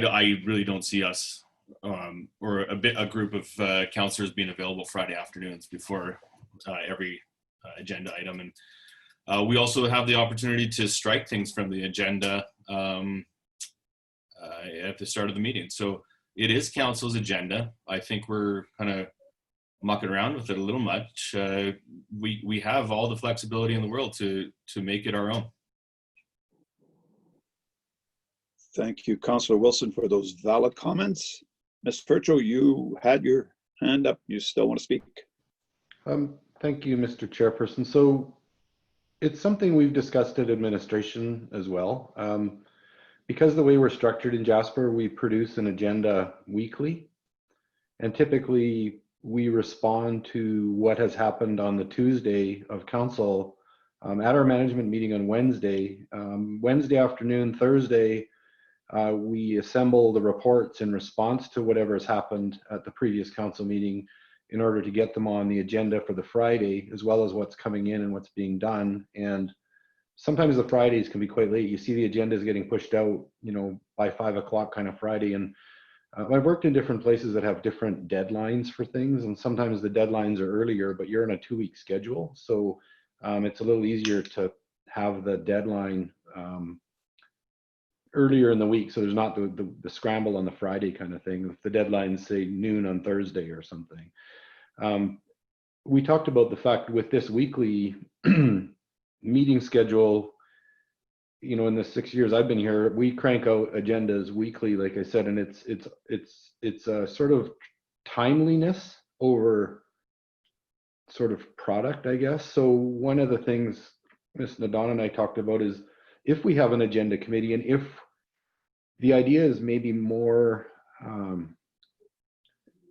really don't see us or a group of councillors being available Friday afternoons before every agenda item. And we also have the opportunity to strike things from the agenda at the start of the meeting. So it is council's agenda. I think we're kind of mucking around with it a little much. We have all the flexibility in the world to make it our own. Thank you, Councillor Wilson, for those valid comments. Ms. Fercho, you had your hand up. You still want to speak? Thank you, Mr. Chairperson. So it's something we've discussed at administration as well. Because the way we're structured in Jasper, we produce an agenda weekly, and typically we respond to what has happened on the Tuesday of council at our management meeting on Wednesday. Wednesday afternoon, Thursday, we assemble the reports in response to whatever has happened at the previous council meeting in order to get them on the agenda for the Friday, as well as what's coming in and what's being done. And sometimes the Fridays can be quite late. You see the agenda is getting pushed out, you know, by 5 o'clock kind of Friday. And I've worked in different places that have different deadlines for things. And sometimes the deadlines are earlier, but you're on a 2-week schedule. So it's a little easier to have the deadline earlier in the week. So there's not the scramble on the Friday kind of thing. If the deadline, say noon on Thursday or something. We talked about the fact with this weekly meeting schedule, you know, in the 6 years I've been here, we crank out agendas weekly, like I said, and it's a sort of timeliness over sort of product, I guess. So one of the things Ms. Nadon and I talked about is if we have an agenda committee, and if the idea is maybe more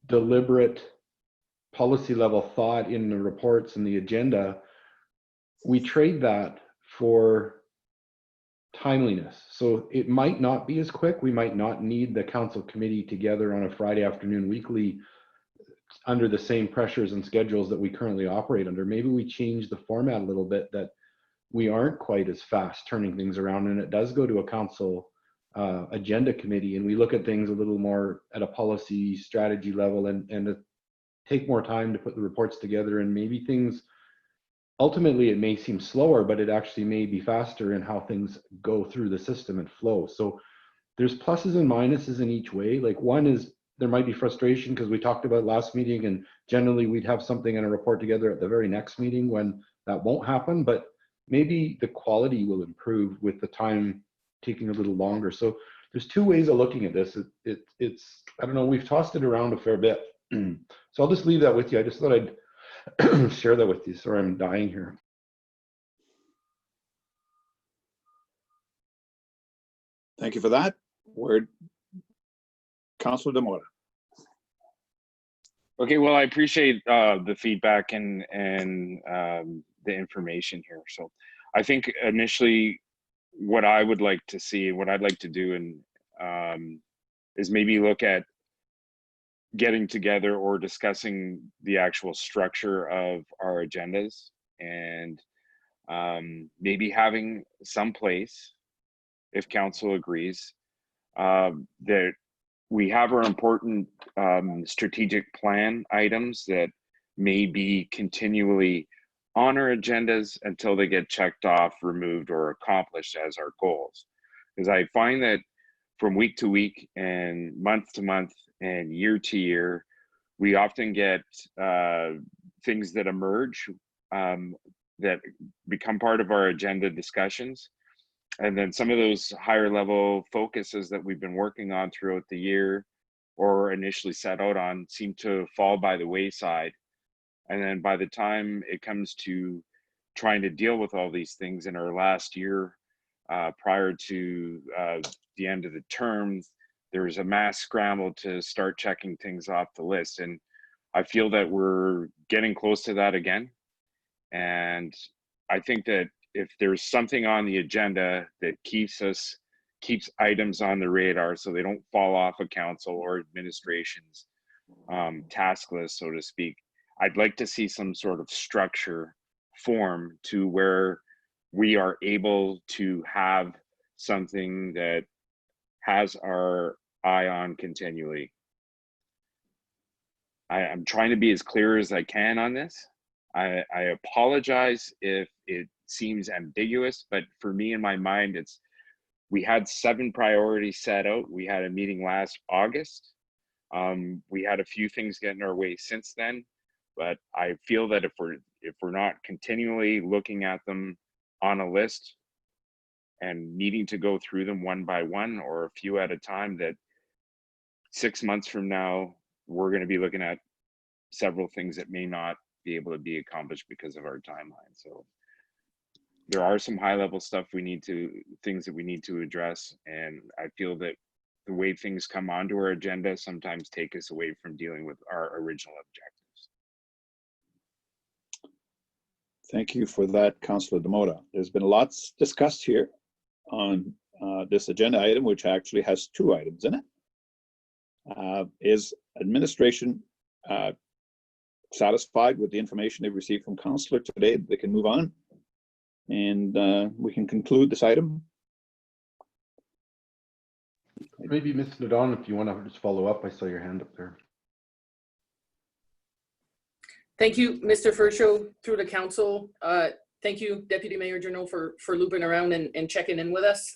deliberate policy level thought in the reports and the agenda, we trade that for timeliness. So it might not be as quick. We might not need the council committee together on a Friday afternoon weekly under the same pressures and schedules that we currently operate under. Maybe we change the format a little bit, that we aren't quite as fast turning things around, and it does go to a council agenda committee, and we look at things a little more at a policy strategy level, and take more time to put the reports together. And maybe things, ultimately it may seem slower, but it actually may be faster in how things go through the system and flow. So there's pluses and minuses in each way. Like, one is there might be frustration because we talked about last meeting, and generally we'd have something in a report together at the very next meeting when that won't happen, but maybe the quality will improve with the time taking a little longer. So there's two ways of looking at this. It's I don't know, we've tossed it around a fair bit. So I'll just leave that with you. I just thought I'd share that with you. Sorry, I'm dying here. Thank you for that. Word, Councilor Demora. Okay, well, I appreciate the feedback and the information here. So I think initially what I would like to see, what I'd like to do, and is maybe look at getting together or discussing the actual structure of our agendas, and maybe having some place, if council agrees, that we have our important strategic plan items that may be continually on our agendas until they get checked off, removed, or accomplished as our goals. Because I find that from week to week and month to month and year to year, we often get things that emerge that become part of our agenda discussions. And then some of those higher level focuses that we've been working on throughout the year or initially set out on seem to fall by the wayside. And then by the time it comes to trying to deal with all these things in our last year prior to the end of the term, there's a mass scramble to start checking things off the list. And I feel that we're getting close to that again. And I think that if there's something on the agenda that keeps items on the radar so they don't fall off a council or administration's task list, so to speak, I'd like to see some sort of structure form to where we are able to have something that has our eye on continually. I'm trying to be as clear as I can on this. I apologize if it seems ambiguous, but for me in my mind, it's We had 7 priorities set out. We had a meeting last August. We had a few things get in our way since then, but I feel that if we're not continually looking at them on a list and needing to go through them one by one or a few at a time, that 6 months from now, we're going to be looking at several things that may not be able to be accomplished because of our timeline. So there are some high level things that we need to address. And I feel that the way things come onto our agenda sometimes take us away from dealing with our original objectives. Thank you for that, Councillor Demota. There's been lots discussed here on this agenda item, which actually has 2 items in it. Is administration satisfied with the information they've received from Councillor today? They can move on, and we can conclude this item. Maybe Ms. Nadon, if you want to just follow up, I saw your hand up there. Thank you, Mr. Fercho, through the council. Thank you, Deputy Mayor Journeau, for looping around and checking in with us.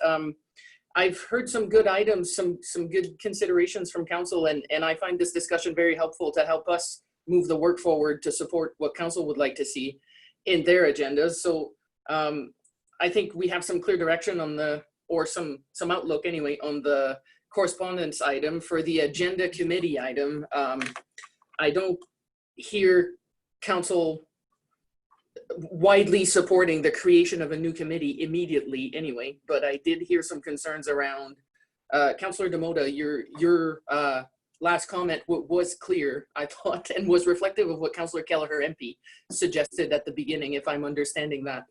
I've heard some good items, some good considerations from council, and I find this discussion very helpful to help us move the work forward to support what council would like to see in their agendas. So I think we have some clear direction on or some outlook anyway, on the correspondence item. For the agenda committee item, I don't hear council widely supporting the creation of a new committee immediately anyway, but I did hear some concerns around, Councillor Demota, your last comment was clear, I thought, and was reflective of what Councillor Kelleher MP suggested at the beginning, if I'm understanding that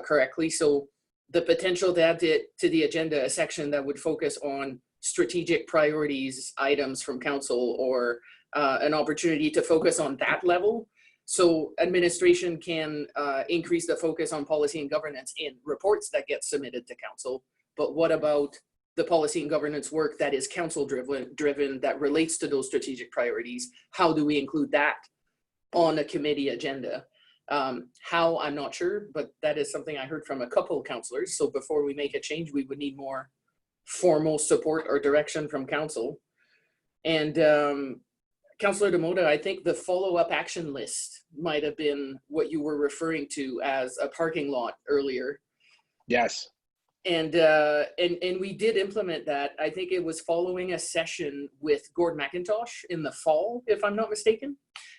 correctly. So the potential to add to the agenda a section that would focus on strategic priorities items from council, or an opportunity to focus on that level. So administration can increase the focus on policy and governance in reports that get submitted to council. But what about the policy and governance work that is council driven that relates to those strategic priorities? How do we include that on a committee agenda? How, I'm not sure, but that is something I heard from a couple of councillors. So before we make a change, we would need more formal support or direction from council. And Councillor Demota, I think the follow-up action list might have been what you were referring to as a parking lot earlier. Yes. And we did implement that. I think it was following a session with Gord McIntosh in the fall, if I'm not mistaken.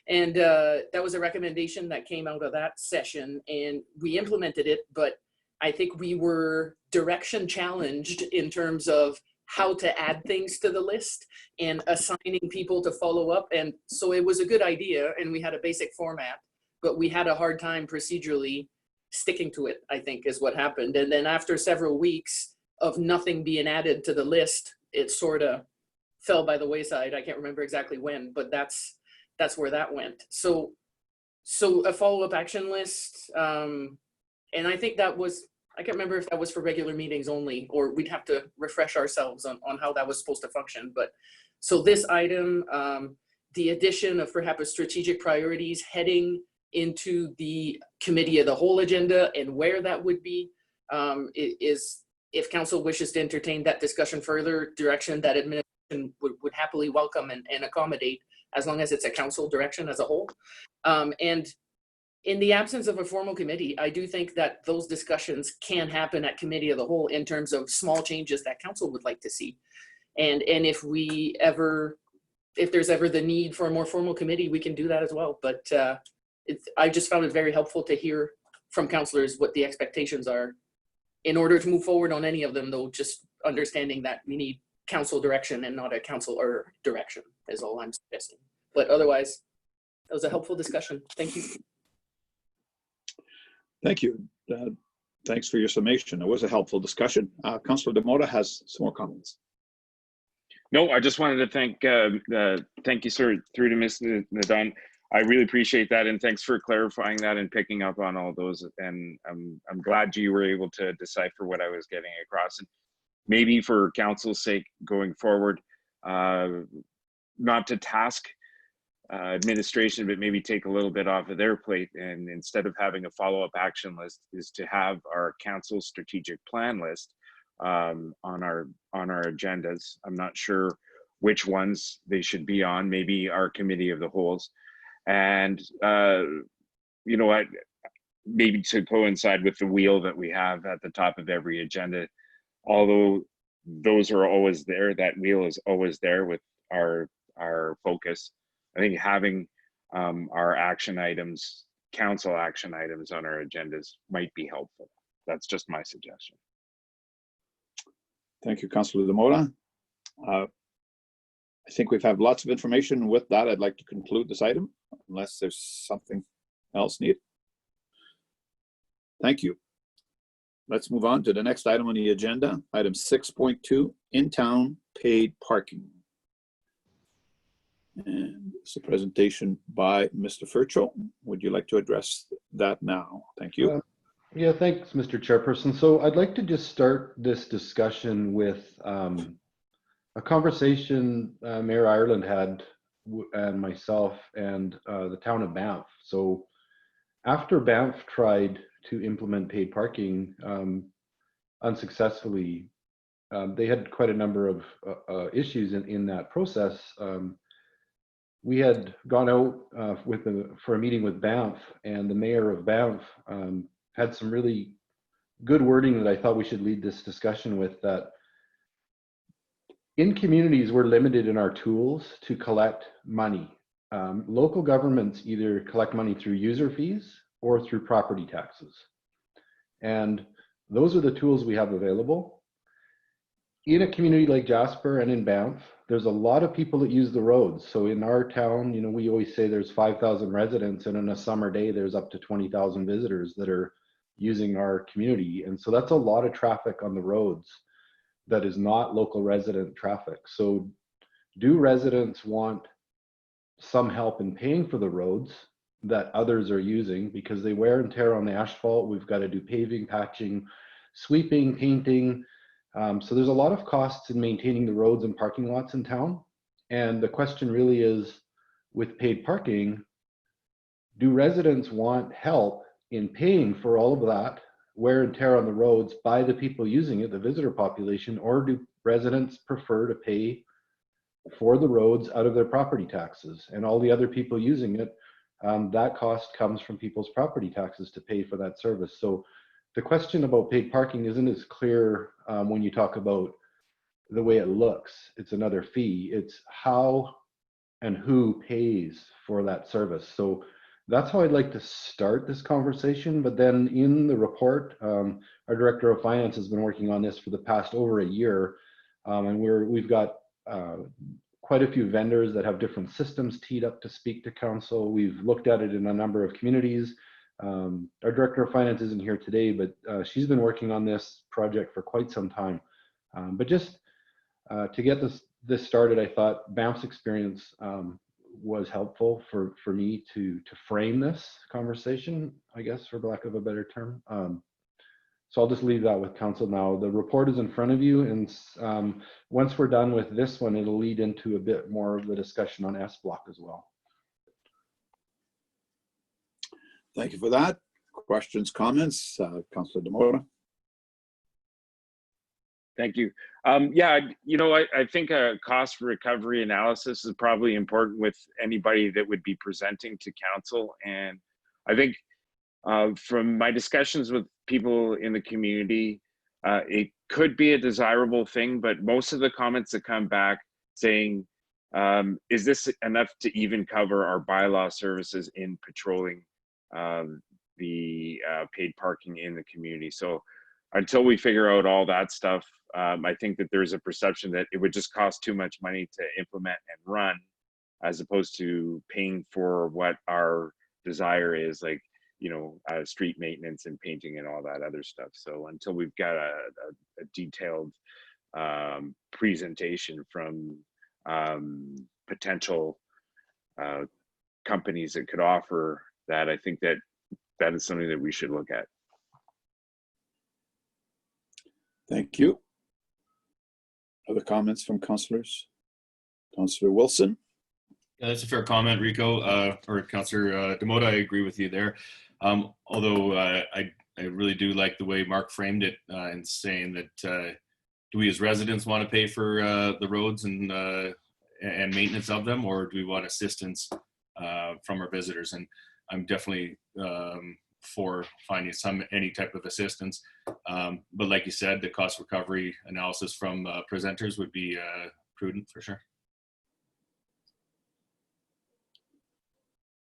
And that was a recommendation that came out of that session, and we implemented it, but I think we were direction challenged in terms of how to add things to the list and assigning people to follow up. And so it was a good idea, and we had a basic format, but we had a hard time procedurally sticking to it, I think is what happened. And then after several weeks of nothing being added to the list, it sort of fell by the wayside. I can't remember exactly when, but that's where that went. So a follow-up action list, and I think that was, I can't remember if that was for regular meetings only, or we'd have to refresh ourselves on how that was supposed to function. But so this item, the addition of perhaps strategic priorities heading into the committee of the whole agenda, and where that would be, is, if council wishes to entertain that discussion further, direction that administration would happily welcome and accommodate, as long as it's a council direction as a whole. And in the absence of a formal committee, I do think that those discussions can happen at committee of the whole in terms of small changes that council would like to see. And if there's ever the need for a more formal committee, we can do that as well. But I just found it very helpful to hear from councillors what the expectations are in order to move forward on any of them, though, just understanding that we need council direction and not a councilor direction is all I'm suggesting. But otherwise, it was a helpful discussion. Thank you. Thank you. Thanks for your summation. It was a helpful discussion. Councillor Demota has some more comments. No, I just wanted to thank you, sir, through to Ms. Nadon. I really appreciate that, and thanks for clarifying that and picking up on all those. And I'm glad you were able to decipher what I was getting across. And maybe for council's sake going forward, not to task administration, but maybe take a little bit off of their plate, and instead of having a follow-up action list, is to have our council strategic plan list, on our agendas. I'm not sure which ones they should be on. Maybe our committee of the wholes, and you know, maybe to coincide with the wheel that we have at the top of every agenda. Although those are always there, that wheel is always there with our focus. I think having our action items, council action items on our agendas might be helpful. That's just my suggestion. Thank you, Councillor Demota. I think we've had lots of information. With that, I'd like to conclude this item, unless there's something else needed. Thank you. Let's move on to the next item on the agenda, item 6.2, in-town paid parking. And it's a presentation by Mr. Fercho. Would you like to address that now? Thank you. Yeah, thanks, Mr. Chairperson. So I'd like to just start this discussion with a conversation Mayor Ireland had and myself and the town of Banff. So after Banff tried to implement paid parking unsuccessfully, they had quite a number of issues in that process. We had gone out for a meeting with Banff, and the mayor of Banff had some really good wording that I thought we should lead this discussion with, that in communities, we're limited in our tools to collect money. Local governments either collect money through user fees or through property taxes. And those are the tools we have available. In a community like Jasper and in Banff, there's a lot of people that use the roads. So in our town, you know, we always say there's 5,000 residents, and in a summer day, there's up to 20,000 visitors that are using our community. And so that's a lot of traffic on the roads that is not local resident traffic. So do residents want some help in paying for the roads that others are using, because they wear and tear on the asphalt? We've got to do paving, patching, sweeping, painting. So there's a lot of costs in maintaining the roads and parking lots in town. And the question really is, with paid parking, do residents want help in paying for all of that wear and tear on the roads by the people using it, the visitor population, or do residents prefer to pay for the roads out of their property taxes? And all the other people using it, that cost comes from people's property taxes to pay for that service. So the question about paid parking isn't as clear when you talk about the way it looks. It's another fee. It's how and who pays for that service. So that's how I'd like to start this conversation. But then in the report, our Director of Finance has been working on this for the past over a year. And we've got quite a few vendors that have different systems teed up to speak to council. We've looked at it in a number of communities. Our Director of Finance isn't here today, but she's been working on this project for quite some time. But just to get this started, I thought Banff's experience was helpful for me to frame this conversation, I guess, for lack of a better term. So I'll just leave that with council now. The report is in front of you, and once we're done with this one, it'll lead into a bit more of the discussion on S block as well. Thank you for that. Questions, comments? Councillor Demota. Thank you. Yeah, you know, I think a cost recovery analysis is probably important with anybody that would be presenting to council. And I think from my discussions with people in the community, it could be a desirable thing, but most of the comments that come back saying, is this enough to even cover our bylaw services in patrolling the paid parking in the community? So until we figure out all that stuff, I think that there's a perception that it would just cost too much money to implement and run, as opposed to paying for what our desire is, like, you know, street maintenance and painting and all that other stuff. So until we've got a detailed presentation from potential companies that could offer that, I think that that is something that we should look at. Thank you. Other comments from councillors? Councillor Wilson. Yeah, that's a fair comment, Rico, or Councillor Demota. I agree with you there. Although I really do like the way Mark framed it in saying that do we as residents want to pay for the roads and maintenance of them, or do we want assistance from our visitors? And I'm definitely for finding any type of assistance. But like you said, the cost recovery analysis from presenters would be prudent for sure.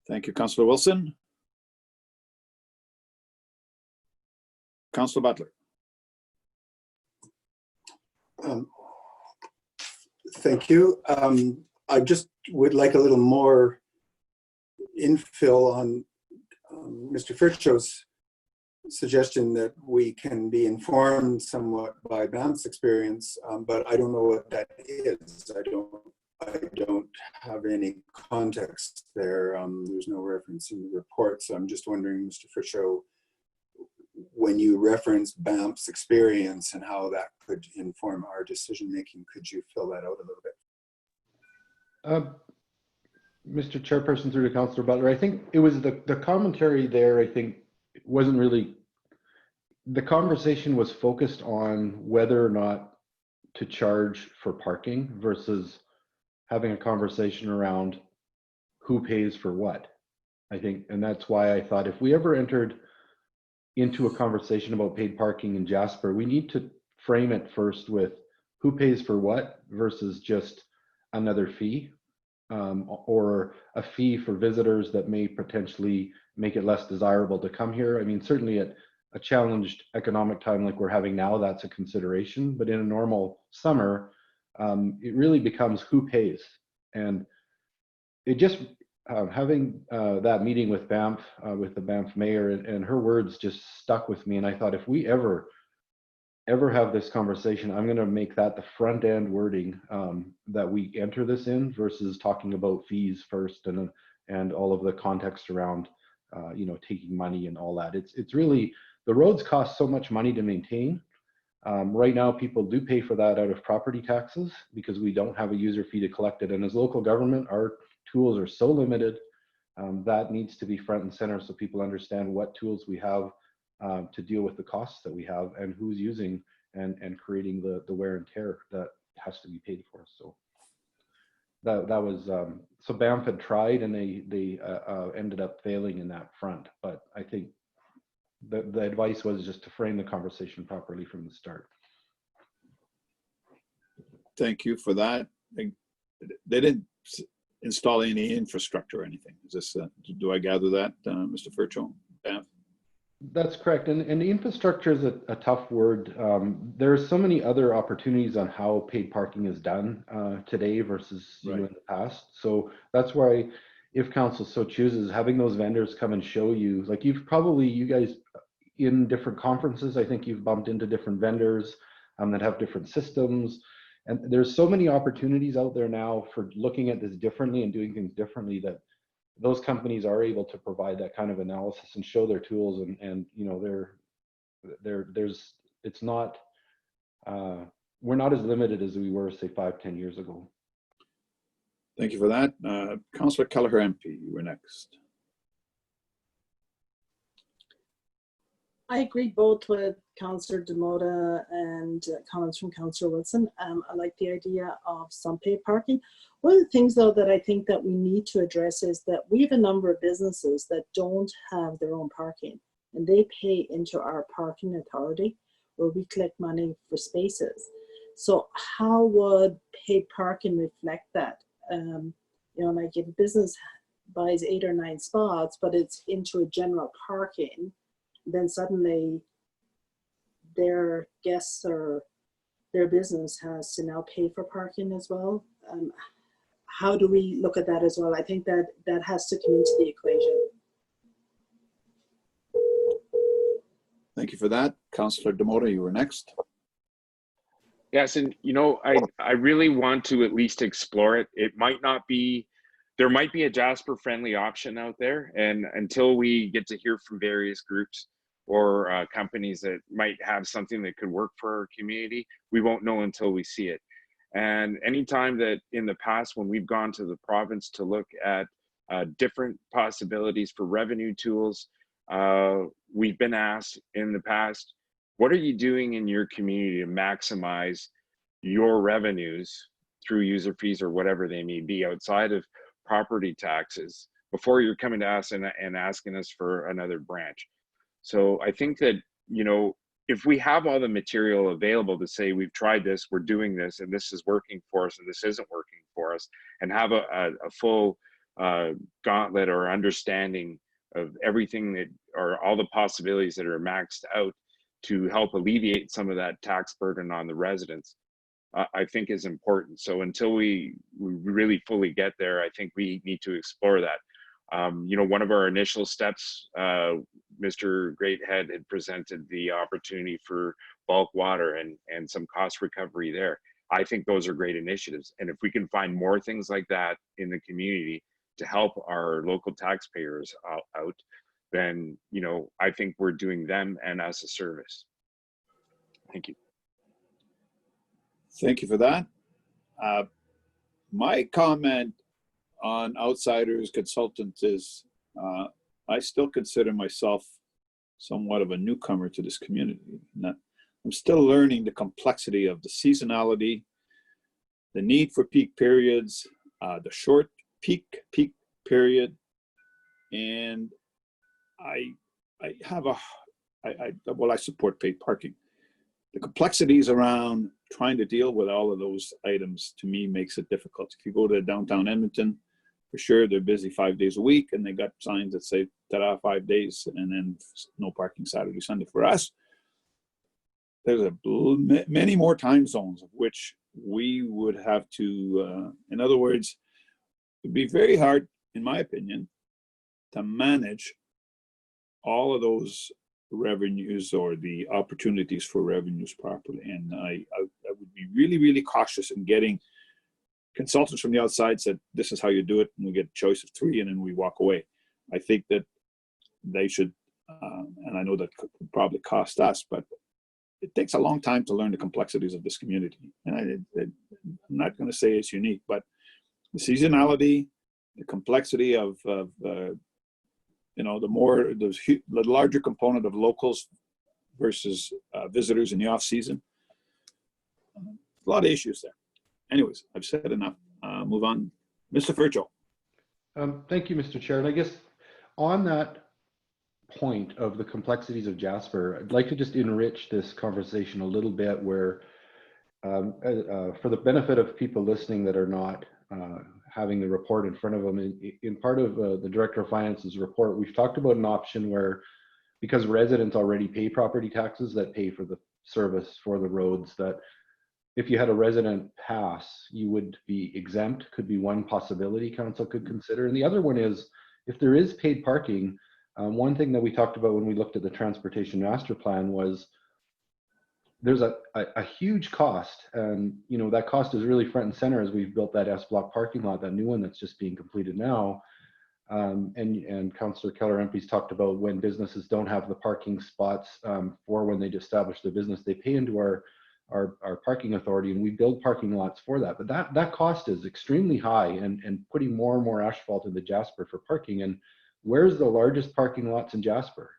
Thank you, Councillor Wilson. Councillor Butler. Thank you. I just would like a little more infill on Mr. Fercho's suggestion that we can be informed somewhat by Banff's experience, but I don't know what that is. I don't have any context there. There's no reference in the report, so I'm just wondering, Mr. Fercho, when you reference Banff's experience and how that could inform our decision making, could you fill that out a little bit? Mr. Chairperson, through to Councillor Butler, I think it was the commentary there, I think, wasn't really, the conversation was focused on whether or not to charge for parking versus having a conversation around who pays for what, I think. And that's why I thought if we ever entered into a conversation about paid parking in Jasper, we need to frame it first with who pays for what versus just another fee, or a fee for visitors that may potentially make it less desirable to come here. I mean, certainly at a challenged economic time like we're having now, that's a consideration, but in a normal summer, it really becomes who pays. And it just, having that meeting with Banff, with the Banff mayor, and her words just stuck with me. And I thought, if we ever have this conversation, I'm going to make that the front end wording that we enter this in, versus talking about fees first and all of the context around, you know, taking money and all that. It's really, the roads cost so much money to maintain. Right now, people do pay for that out of property taxes because we don't have a user fee to collect it. And as local government, our tools are so limited, that needs to be front and center so people understand what tools we have to deal with the costs that we have and who's using and creating the wear and tear that has to be paid for. So that was, so Banff had tried and they ended up failing in that front. But I think the advice was just to frame the conversation properly from the start. Thank you for that. They didn't install any infrastructure or anything. Is this, do I gather that, Mr. Fercho? Banff? That's correct. And the infrastructure is a tough word. There are so many other opportunities on how paid parking is done today versus Right. in the past. So that's why, if council so chooses, having those vendors come and show you, like you guys in different conferences, I think you've bumped into different vendors that have different systems. And there's so many opportunities out there now for looking at this differently and doing things differently, that those companies are able to provide that kind of analysis and show their tools, and you know, it's not, we're not as limited as we were, say, 5-10 years ago. Thank you for that. Councillor Kelleher MP, you were next. I agree both with Councillor Demota and comments from Councillor Wilson. I like the idea of some paid parking. One of the things, though, that I think that we need to address is that we have a number of businesses that don't have their own parking, and they pay into our parking authority where we collect money for spaces. So how would paid parking reflect that? You know, like if a business buys 8 or 9 spots, but it's into a general parking, then suddenly their guests or their business has to now pay for parking as well. How do we look at that as well? I think that that has to come into the equation. Thank you for that. Councillor Demota, you were next. Yes, and you know, I really want to at least explore it. It might not be, there might be a Jasper friendly option out there, and until we get to hear from various groups or companies that might have something that could work for our community, we won't know until we see it. And anytime that in the past, when we've gone to the province to look at different possibilities for revenue tools, we've been asked in the past, what are you doing in your community to maximize your revenues through user fees or whatever they may be outside of property taxes before you're coming to us and asking us for another branch. So I think that, you know, if we have all the material available to say we've tried this, we're doing this, and this is working for us and this isn't working for us, and have a full gauntlet or understanding of everything that, or all the possibilities that are maxed out to help alleviate some of that tax burden on the residents, I think is important. So until we really fully get there, I think we need to explore that. You know, one of our initial steps, Mr. Greathead had presented the opportunity for bulk water and some cost recovery there. I think those are great initiatives. And if we can find more things like that in the community to help our local taxpayers out, then, you know, I think we're doing them and us a service. Thank you. Thank you for that. My comment on outsiders, consultants is, I still consider myself somewhat of a newcomer to this community. I'm still learning the complexity of the seasonality, the need for peak periods, the short peak period, and I support paid parking. The complexities around trying to deal with all of those items, to me, makes it difficult. If you go to downtown Edmonton, for sure, they're busy 5 days a week, and they got signs that say, ta-da, 5 days, and then no parking Saturday, Sunday. For us, there's many more time zones of which we would have to, in other words, it'd be very hard, in my opinion, to manage all of those revenues or the opportunities for revenues properly. And I would be really, really cautious in getting consultants from the outside said, this is how you do it, and we get a choice of 3 and then we walk away. I think that they should, and I know that could probably cost us, but it takes a long time to learn the complexities of this community. And I'm not going to say it's unique, but the seasonality, the complexity of you know, the larger component of locals versus visitors in the off season. A lot of issues there. Anyways, I've said enough. Move on. Mr. Fercho. Thank you, Mr. Chair. And I guess on that point of the complexities of Jasper, I'd like to just enrich this conversation a little bit where, for the benefit of people listening that are not having the report in front of them, in part of the Director of Finance's report, we've talked about an option where, because residents already pay property taxes that pay for the service for the roads, that if you had a resident pass, you would be exempt. Could be one possibility council could consider. And the other one is, if there is paid parking, one thing that we talked about when we looked at the transportation master plan was there's a huge cost, and you know that cost is really front and center as we've built that S block parking lot, that new one that's just being completed now. And Councillor Keller MP's talked about when businesses don't have the parking spots for when they establish their business, they pay into our parking authority, and we build parking lots for that. But that cost is extremely high, and putting more and more asphalt into Jasper for parking. And where's the largest parking lots in Jasper?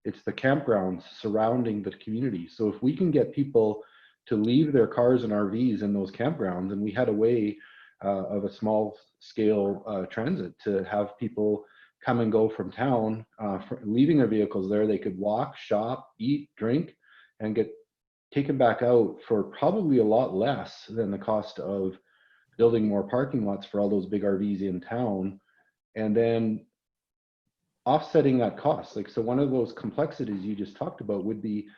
It's the campgrounds surrounding the community. So if we can get people to leave their cars and RVs in those campgrounds, and we had a way of a small scale transit to have people come and go from town, leaving their vehicles there, they could walk, shop, eat, drink, and get taken back out for probably a lot less than the cost of building more parking lots for all those big RVs in town. And then offsetting that cost. Like, so one of those complexities you just talked about would be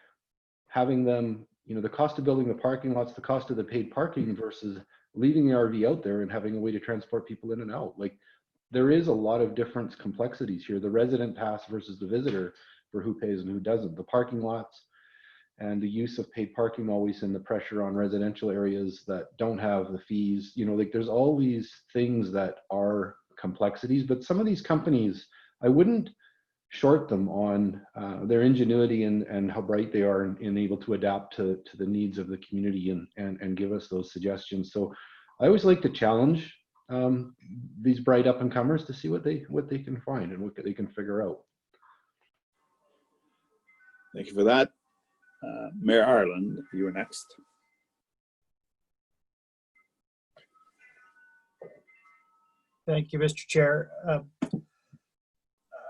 having them, you know, the cost of building the parking lots, the cost of the paid parking versus leaving the RV out there and having a way to transport people in and out. Like, there is a lot of different complexities here. The resident pass versus the visitor for who pays and who doesn't. The parking lots and the use of paid parking always in the pressure on residential areas that don't have the fees. You know, like there's all these things that are complexities, but some of these companies, I wouldn't short them on their ingenuity and how bright they are and able to adapt to the needs of the community and give us those suggestions. So I always like to challenge these bright up and comers to see what they can find and what they can figure out. Thank you for that. Mayor Ireland, you are next. Thank you, Mr. Chair.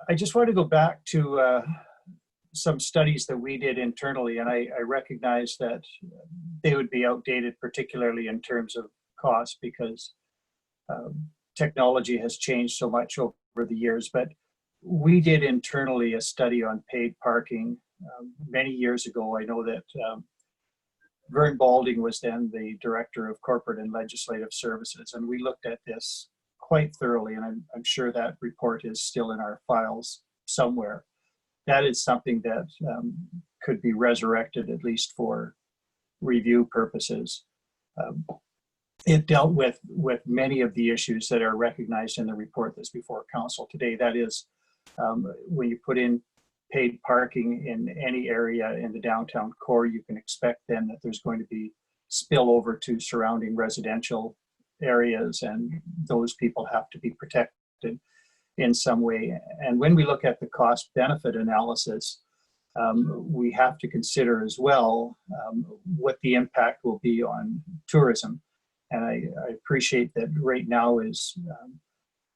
I just want to go back to some studies that we did internally, and I recognize that they would be outdated, particularly in terms of cost, because technology has changed so much over the years. But we did internally a study on paid parking many years ago. I know that Vern Balding was then the Director of Corporate and Legislative Services, and we looked at this quite thoroughly, and I'm sure that report is still in our files somewhere. That is something that could be resurrected, at least for review purposes. It dealt with many of the issues that are recognized in the report that's before council today. That is, when you put in paid parking in any area in the downtown core, you can expect then that there's going to be spillover to surrounding residential areas, and those people have to be protected in some way. And when we look at the cost benefit analysis, we have to consider as well what the impact will be on tourism. And I appreciate that right now is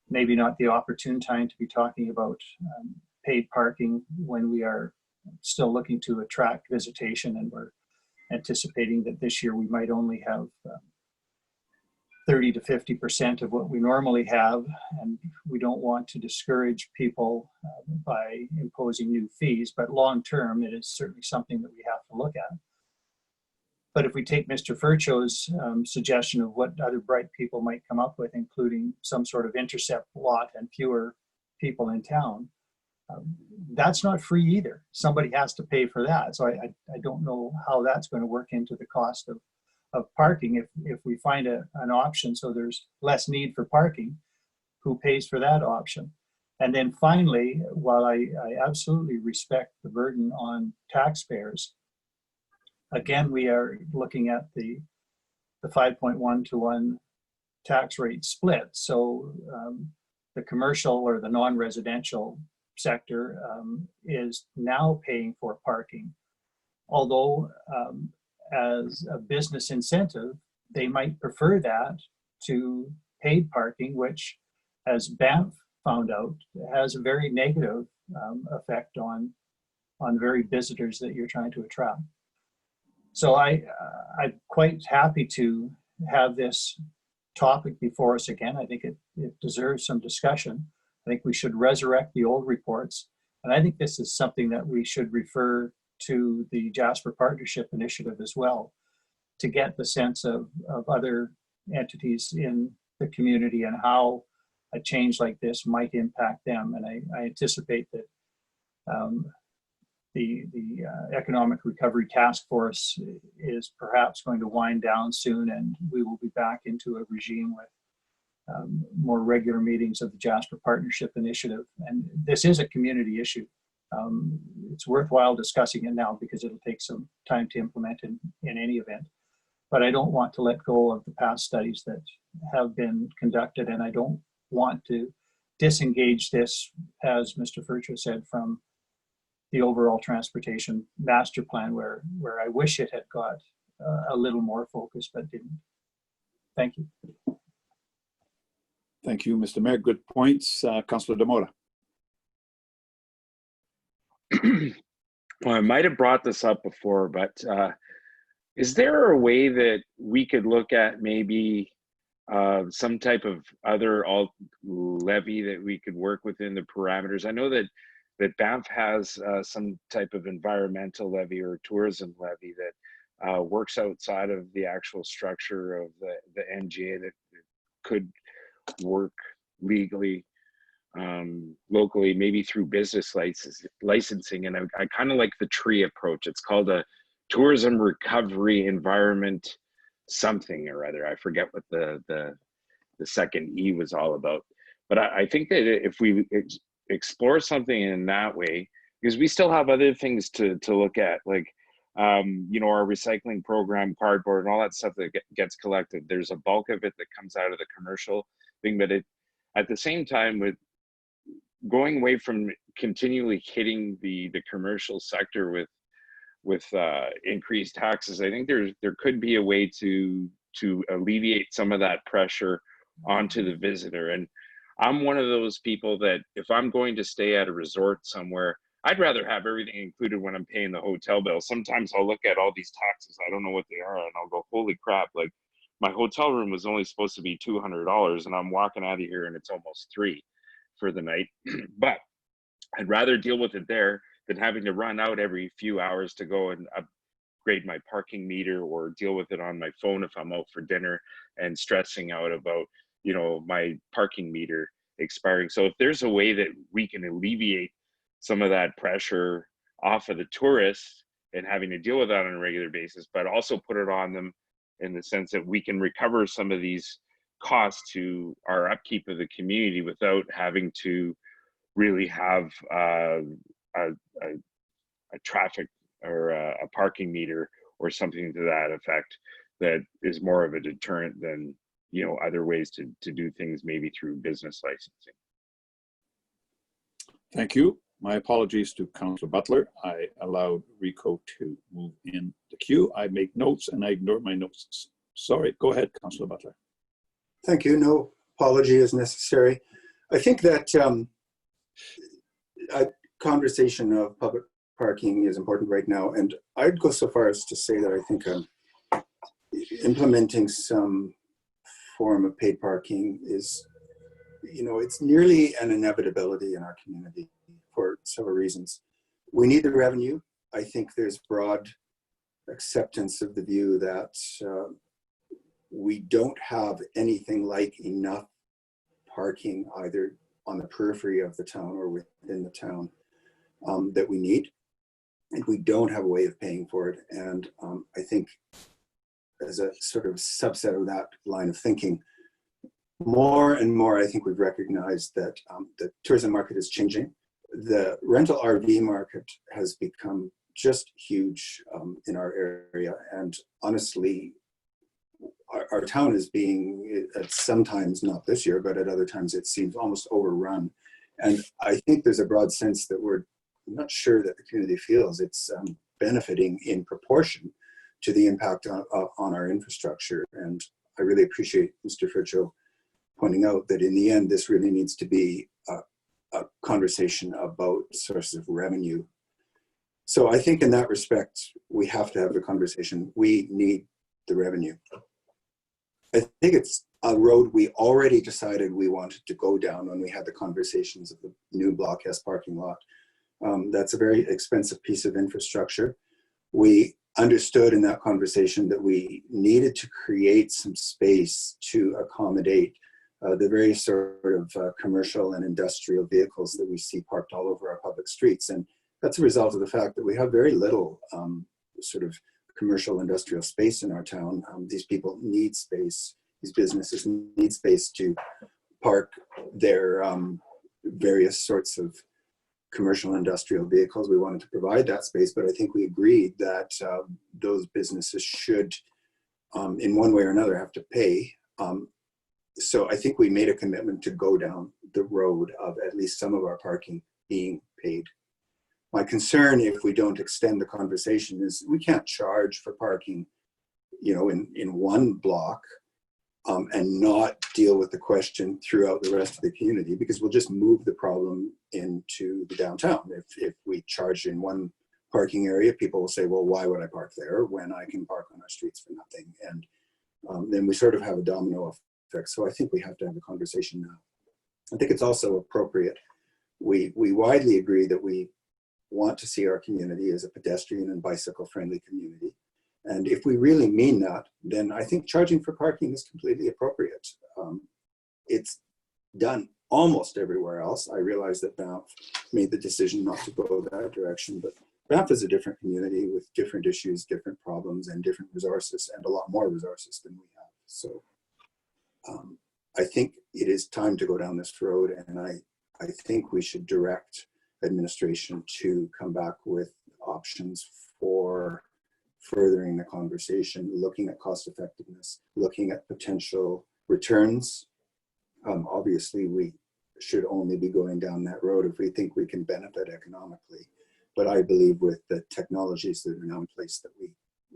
maybe not the opportune time to be talking about paid parking when we are still looking to attract visitation, and we're anticipating that this year we might only have 30 to 50% of what we normally have, and we don't want to discourage people by imposing new fees, but long term it is certainly something that we have to look at. But if we take Mr. Fercho's suggestion of what other bright people might come up with, including some sort of intercept lot and fewer people in town, that's not free either. Somebody has to pay for that. So I don't know how that's going to work into the cost of parking. If we find an option so there's less need for parking, who pays for that option? And then finally, while I absolutely respect the burden on taxpayers, again, we are looking at the 5.1 to 1 tax rate split. So the commercial or the non-residential sector is now paying for parking. Although as a business incentive, they might prefer that to paid parking, which, as Banff found out, has a very negative effect on the very visitors that you're trying to attract. So I'm quite happy to have this topic before us again. I think it deserves some discussion. I think we should resurrect the old reports. And I think this is something that we should refer to the Jasper Partnership Initiative as well, to get the sense of other entities in the community and how a change like this might impact them. And I anticipate that the Economic Recovery Task Force is perhaps going to wind down soon, and we will be back into a regime with more regular meetings of the Jasper Partnership Initiative. And this is a community issue. It's worthwhile discussing it now because it'll take some time to implement in any event. But I don't want to let go of the past studies that have been conducted, and I don't want to disengage this, as Mr. Fercho said, from the overall transportation master plan, where I wish it had got a little more focus, but didn't. Thank you. Thank you, Mr. Mayor. Good points. Councillor Demota. Well, I might have brought this up before, but is there a way that we could look at maybe some type of other levy that we could work within the parameters? I know that Banff has some type of environmental levy or tourism levy that works outside of the actual structure of the NGA that could work legally, locally, maybe through business licensing. And I kind of like the tree approach. It's called a tourism recovery environment something or other. I forget what the second E was all about. But I think that if we explore something in that way, because we still have other things to look at, like you know, our recycling program, cardboard, and all that stuff that gets collected. There's a bulk of it that comes out of the commercial thing, but at the same time, with going away from continually hitting the commercial sector with increased taxes, I think there could be a way to alleviate some of that pressure onto the visitor. And I'm one of those people that if I'm going to stay at a resort somewhere, I'd rather have everything included when I'm paying the hotel bill. Sometimes I'll look at all these taxes, I don't know what they are, and I'll go, holy crap, like my hotel room was only supposed to be $200 and I'm walking out of here and it's almost $300 for the night. But I'd rather deal with it there than having to run out every few hours to go and upgrade my parking meter or deal with it on my phone if I'm out for dinner and stressing out about, you know, my parking meter expiring. So if there's a way that we can alleviate some of that pressure off of the tourists and having to deal with that on a regular basis, but also put it on them in the sense that we can recover some of these costs to our upkeep of the community without having to really have a traffic or a parking meter or something to that effect that is more of a deterrent than, you know, other ways to do things maybe through business licensing. Thank you. My apologies to Councillor Butler. I allowed Rico to move in the queue. I make notes and I ignore my notes. Sorry, go ahead, Councillor Butler. Thank you. No apology is necessary. I think that a conversation of public parking is important right now. And I'd go so far as to say that I think implementing some form of paid parking is, you know, it's nearly an inevitability in our community for several reasons. We need the revenue. I think there's broad acceptance of the view that we don't have anything like enough parking either on the periphery of the town or within the town that we need. And we don't have a way of paying for it. And I think as a sort of subset of that line of thinking, more and more, I think we've recognized that the tourism market is changing. The rental RV market has become just huge in our area. And honestly, our town is being, at sometimes, not this year, but at other times, it seems almost overrun. And I think there's a broad sense that we're not sure that the community feels it's benefiting in proportion to the impact on our infrastructure. And I really appreciate Mr. Fercho pointing out that in the end, this really needs to be a conversation about sources of revenue. So I think in that respect, we have to have the conversation. We need the revenue. I think it's a road we already decided we wanted to go down when we had the conversations of the new Block S parking lot. That's a very expensive piece of infrastructure. We understood in that conversation that we needed to create some space to accommodate the various sort of commercial and industrial vehicles that we see parked all over our public streets. And that's a result of the fact that we have very little sort of commercial industrial space in our town. These people need space. These businesses need space to park their various sorts of commercial industrial vehicles. We wanted to provide that space, but I think we agreed that those businesses should, in one way or another, have to pay. So I think we made a commitment to go down the road of at least some of our parking being paid. My concern, if we don't extend the conversation, is we can't charge for parking, you know, in one block and not deal with the question throughout the rest of the community, because we'll just move the problem into the downtown. If we charge in one parking area, people will say, well, why would I park there when I can park on our streets for nothing? And then we sort of have a domino effect. So I think we have to have a conversation now. I think it's also appropriate. We widely agree that we want to see our community as a pedestrian and bicycle friendly community. And if we really mean that, then I think charging for parking is completely appropriate. It's done almost everywhere else. I realize that Banff made the decision not to go that direction, but Banff is a different community with different issues, different problems, and different resources, and a lot more resources than we have. So I think it is time to go down this road, and I think we should direct administration to come back with options for furthering the conversation, looking at cost effectiveness, looking at potential returns. Obviously, we should only be going down that road if we think we can benefit economically. But I believe with the technologies that are now in place that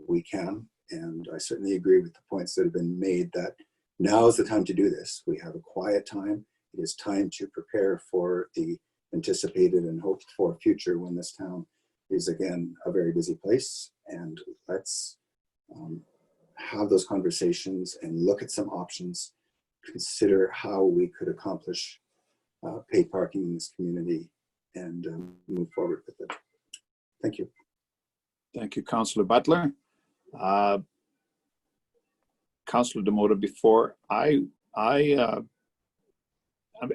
we can, and I certainly agree with the points that have been made that now is the time to do this. We have a quiet time. is time to prepare for the anticipated and hoped for future when this town is again a very busy place. And let's have those conversations and look at some options, consider how we could accomplish paid parking in this community and move forward with it. Thank you. Thank you, Councillor Butler. Councillor Demota, before I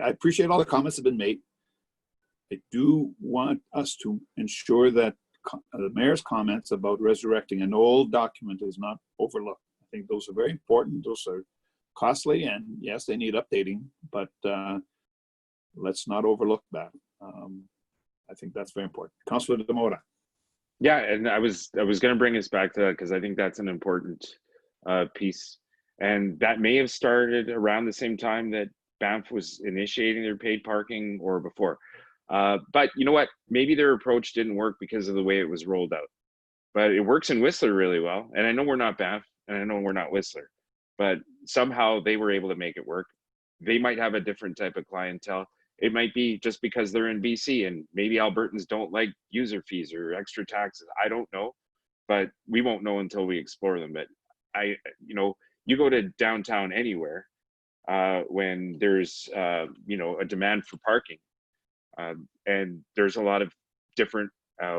appreciate all the comments that have been made. I do want us to ensure that the mayor's comments about resurrecting an old document is not overlooked. I think those are very important. Those are costly, and yes, they need updating, but let's not overlook that. I think that's very important. Councillor Demota. Yeah, and I was going to bring us back to that because I think that's an important piece, and that may have started around the same time that Banff was initiating their paid parking or before. But you know what? Maybe their approach didn't work because of the way it was rolled out. But it works in Whistler really well, and I know we're not Banff, and I know we're not Whistler, but somehow they were able to make it work. They might have a different type of clientele. It might be just because they're in BC and maybe Albertans don't like user fees or extra taxes. I don't know, but we won't know until we explore them. But you go to downtown anywhere when there's, a demand for parking. And there's a lot of different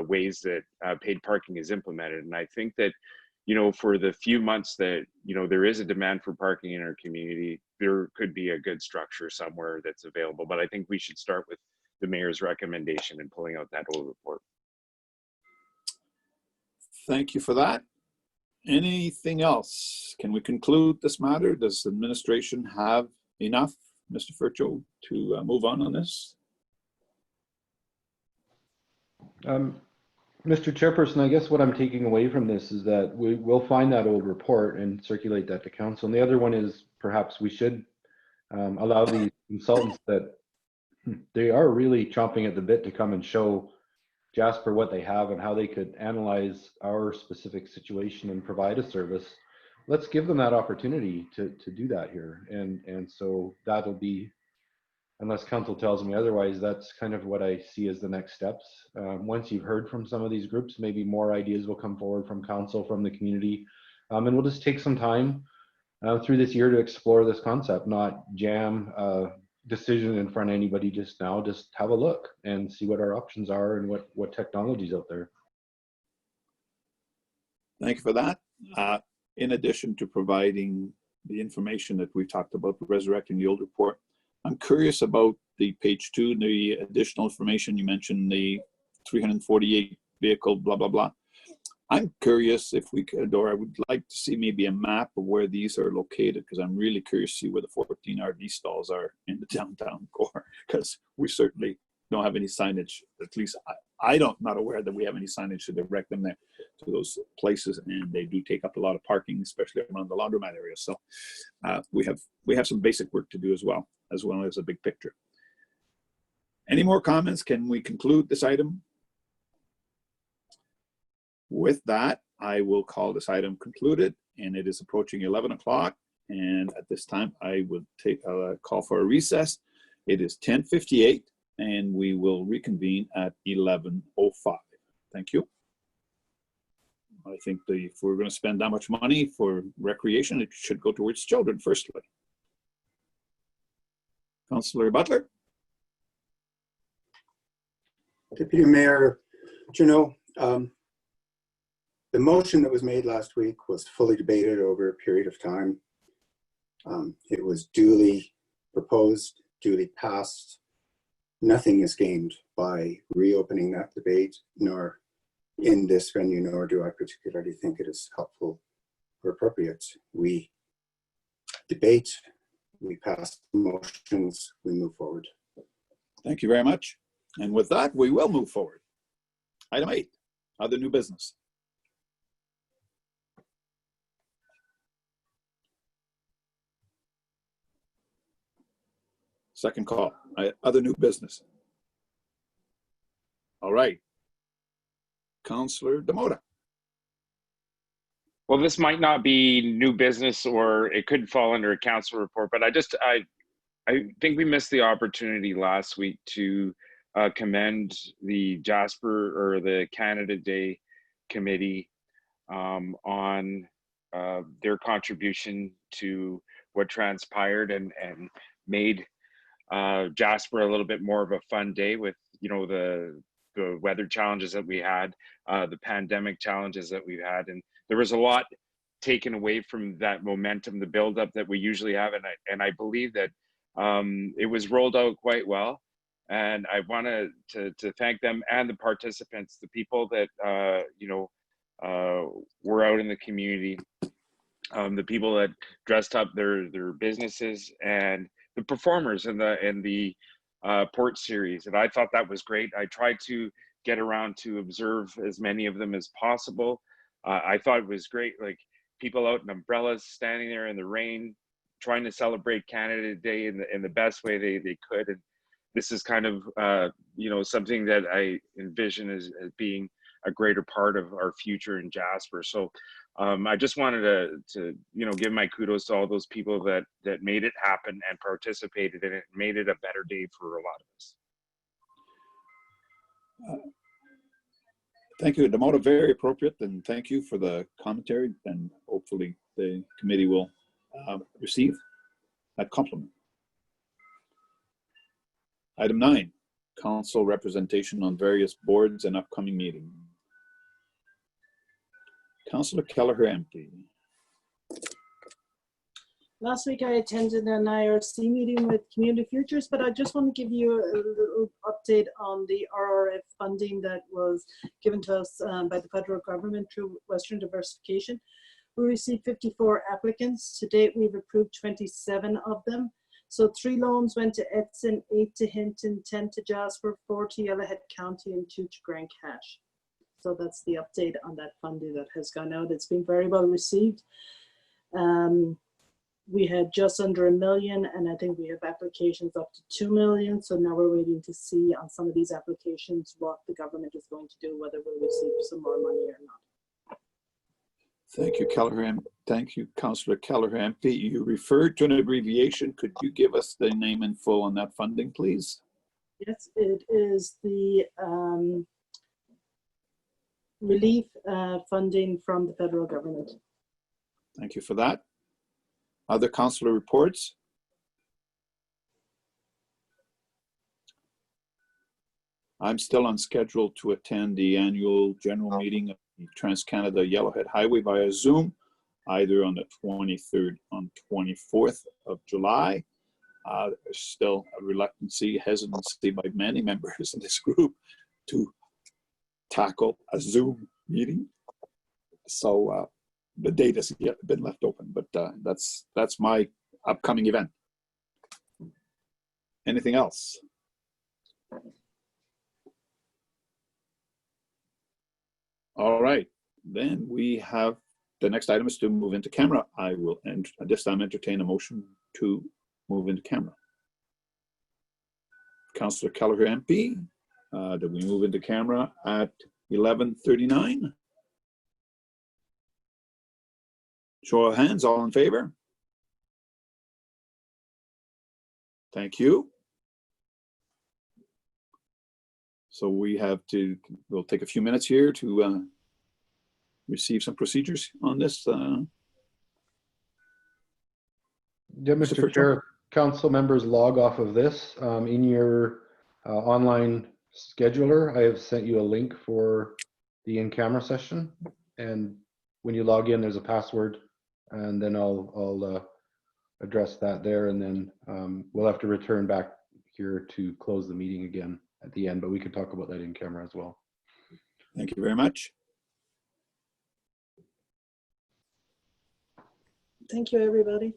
ways that paid parking is implemented. And I think that, for the few months that, there is a demand for parking in our community, there could be a good structure somewhere that's available. But I think we should start with the mayor's recommendation and pulling out that whole report. Thank you for that. Anything else? Can we conclude this matter? Does administration have enough, Mr. Fercho, to move on this? Mr. Chairperson, I guess what I'm taking away from this is that we will find that old report and circulate that to council. And the other one is perhaps we should allow the consultants that they are really chomping at the bit to come and show Jasper what they have and how they could analyze our specific situation and provide a service. Let's give them that opportunity to do that here. And so that'll be, unless council tells me otherwise, that's kind of what I see as the next steps. Once you've heard from some of these groups, maybe more ideas will come forward from council, from the community. And we'll just take some time through this year to explore this concept, not jam a decision in front of anybody just now. Just have a look and see what our options are and what technology's out there. Thank you for that. In addition to providing the information that we talked about, resurrecting the old report, I'm curious about the page 2, the additional information you mentioned, the 348 vehicle, blah, blah, blah. I'm curious if we could, or I would like to see maybe a map of where these are located, because I'm really curious to see where the 14 RV stalls are in the downtown core, because we certainly don't have any signage. At least I don't, not aware that we have any signage to direct them there to those places, and they do take up a lot of parking, especially around the laundromat area. So we have some basic work to do as well as a big picture. Any more comments? Can we conclude this item? With that, I will call this item concluded, and it is approaching 11 o'clock. And at this time, I would take a call for a recess. It is 10:58, and we will reconvene at 11:05. Thank you. I think if we're going to spend that much money for recreation, it should go towards children firstly. Councillor Butler. Deputy Mayor Juneau, the motion that was made last week was fully debated over a period of time. It was duly proposed, duly passed. Nothing is gained by reopening that debate, nor in this venue, nor do I particularly think it is helpful or appropriate. We debate, we pass motions, we move forward. Thank you very much. And with that, we will move forward. Item 8, other new business. Second call, other new business. All right. Councillor Demota. Well, this might not be new business, or it could fall under a council report, but I I think we missed the opportunity last week to commend the Jasper or the Canada Day Committee on their contribution to what transpired and made Jasper a little bit more of a fun day with, you know, the weather challenges that we had, the pandemic challenges that we've had, and there was a lot taken away from that momentum, the buildup that we usually have, and I believe that it was rolled out quite well. And I want to thank them and the participants, the people that you know were out in the community, the people that dressed up their businesses, and the performers in the port series. And I thought that was great. I tried to get around to observe as many of them as possible. I thought it was great, like people out in umbrellas, standing there in the rain, trying to celebrate Canada Day in the best way they could. And this is kind of you know, something that I envision as being a greater part of our future in Jasper. So I just wanted to you know, give my kudos to all those people that made it happen and participated in it, and made it a better day for a lot of us. Thank you, Demoda, very appropriate, and thank you for the commentary, and hopefully the committee will receive that compliment. Item 9, council representation on various boards and upcoming meetings. Councillor Kelleher MP. Last week I attended an IRC meeting with Community Futures, but I just want to give you a little update on the RRF funding that was given to us by the federal government through Western Diversification. We received 54 applicants. To date, we've approved 27 of them. So 3 loans went to Edson, 8 to Hinton, 10 to Jasper, 4 to Yellowhead County, and 2 to Grand Cache. So that's the update on that funding that has gone out. It's been very well received. We had just under $1 million, and I think we have applications up to 2 million. So now we're waiting to see on some of these applications what the government is going to do, whether we'll receive some more money or not. Thank you, Kelleher. Thank you, Councillor Kelleher MP. You referred to an abbreviation. Could you give us the name in full on that funding, please? Yes, it is the relief funding from the federal government. Thank you for that. Other councillor reports? I'm still on schedule to attend the annual general meeting of the Trans-Canada Yellowhead Highway via Zoom, either on the 23rd and 24th of July. There's still a reluctancy, hesitancy by many members in this group to tackle a Zoom meeting. So the date has yet been left open, but that's my upcoming event. Anything else? All right, then we have, the next item is to move into camera. I will at this time entertain a motion to move into camera. Councillor Kelleher MP, do we move into camera at 11:39? Show of hands, all in favor? Thank you. So we'll take a few minutes here to receive some procedures on this. Yeah, Mr. Chair, council members log off of this. In your online scheduler, I have sent you a link for the in-camera session. And when you log in, there's a password, and then I'll address that there, and then we'll have to return back here to close the meeting again at the end, but we could talk about that in camera as well. Thank you very much. Thank you, everybody.